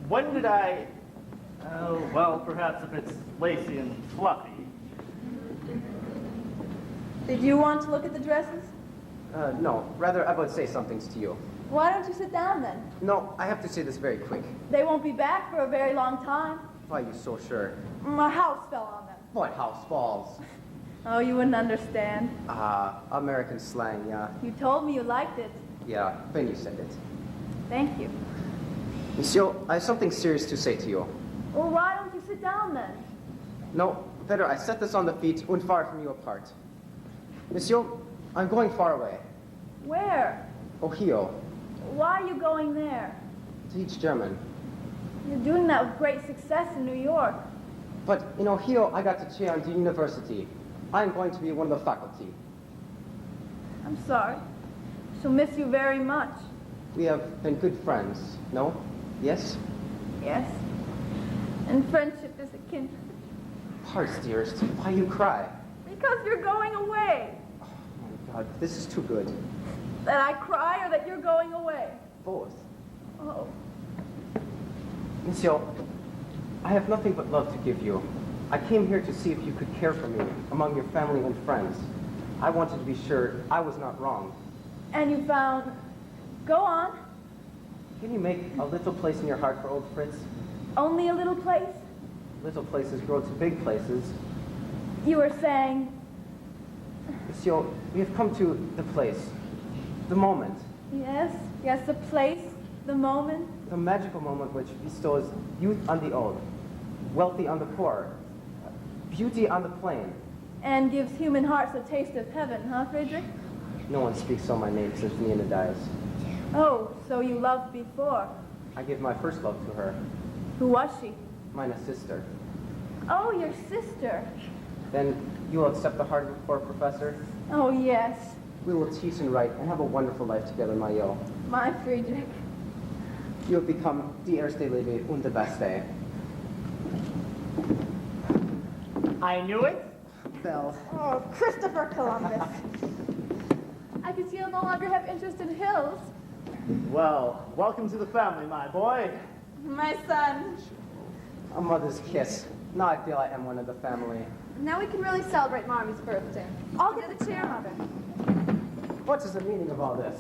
when did I... Oh, well, perhaps if it's lacy and fluffy. Did you want to look at the dresses? No, rather I would say some things to you. Why don't you sit down then? No, I have to say this very quick. They won't be back for a very long time. Why are you so sure? My house fell on them. What house falls? Oh, you wouldn't understand. American slang, yeah. You told me you liked it. Yeah, when you said it. Thank you. Monsieur, I have something serious to say to you. Well, why don't you sit down then? No, better I set this on the feet and far from you apart. Monsieur, I'm going far away. Where? Ohio, Why are you going there? to teach German. You're doing that with great success in New York. But in Ohio, I got to chair the university. I'm going to be one of the faculty. I'm sorry. She'll miss you very much. We have been good friends, no? Yes? Yes. And friendship is akin. Hearts, dearest, why you cry? Because you're going away. Oh my God, this is too good. That I cry or that you're going away. Both. Oh. Monsieur, I have nothing but love to give you. I came here to see if you could care for me among your family and friends. I wanted to be sure I was not wrong. And you found... Go on. Can you make a little place in your heart for old Fritz? Only a little place? little places grow to big places. You were saying, Monsieur, we have come to the place, the moment, yes, the place, the moment. the magical moment which bestows youth on the old, wealthy on the poor, beauty on the plain. And gives human hearts a taste of heaven, huh, Friedrich? No one speaks so my name since Nina dies. Oh, so you loved before. I gave my first love to her, Who was she? mine a sister. Oh, your sister. Then you will accept the heart of a poor professor? Oh, yes, We will teach and write and have a wonderful life together, my yo. my Friedrich. You have become die erste Liebe und die beste. I knew it. Belle. Oh, Christopher Columbus. I can see you'll no longer have interest in hills. Well, welcome to the family, my boy. My son. A mother's kiss. Now I feel I am one of the family. Now we can really celebrate Mommy's birthday. I'll get the chair, Mother. What is the meaning of all this?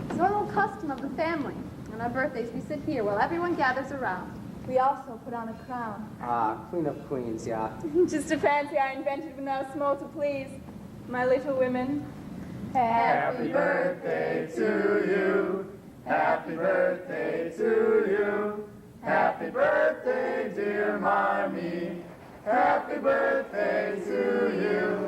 It's a little custom of the family. On our birthdays, we sit here while everyone gathers around. We also put on a crown. Ah, Queen of Queens, yeah. Just a fancy I invented when I was small to please my little women. Happy birthday to you. Happy birthday to you. Happy birthday, dear Marmee. Happy birthday to you.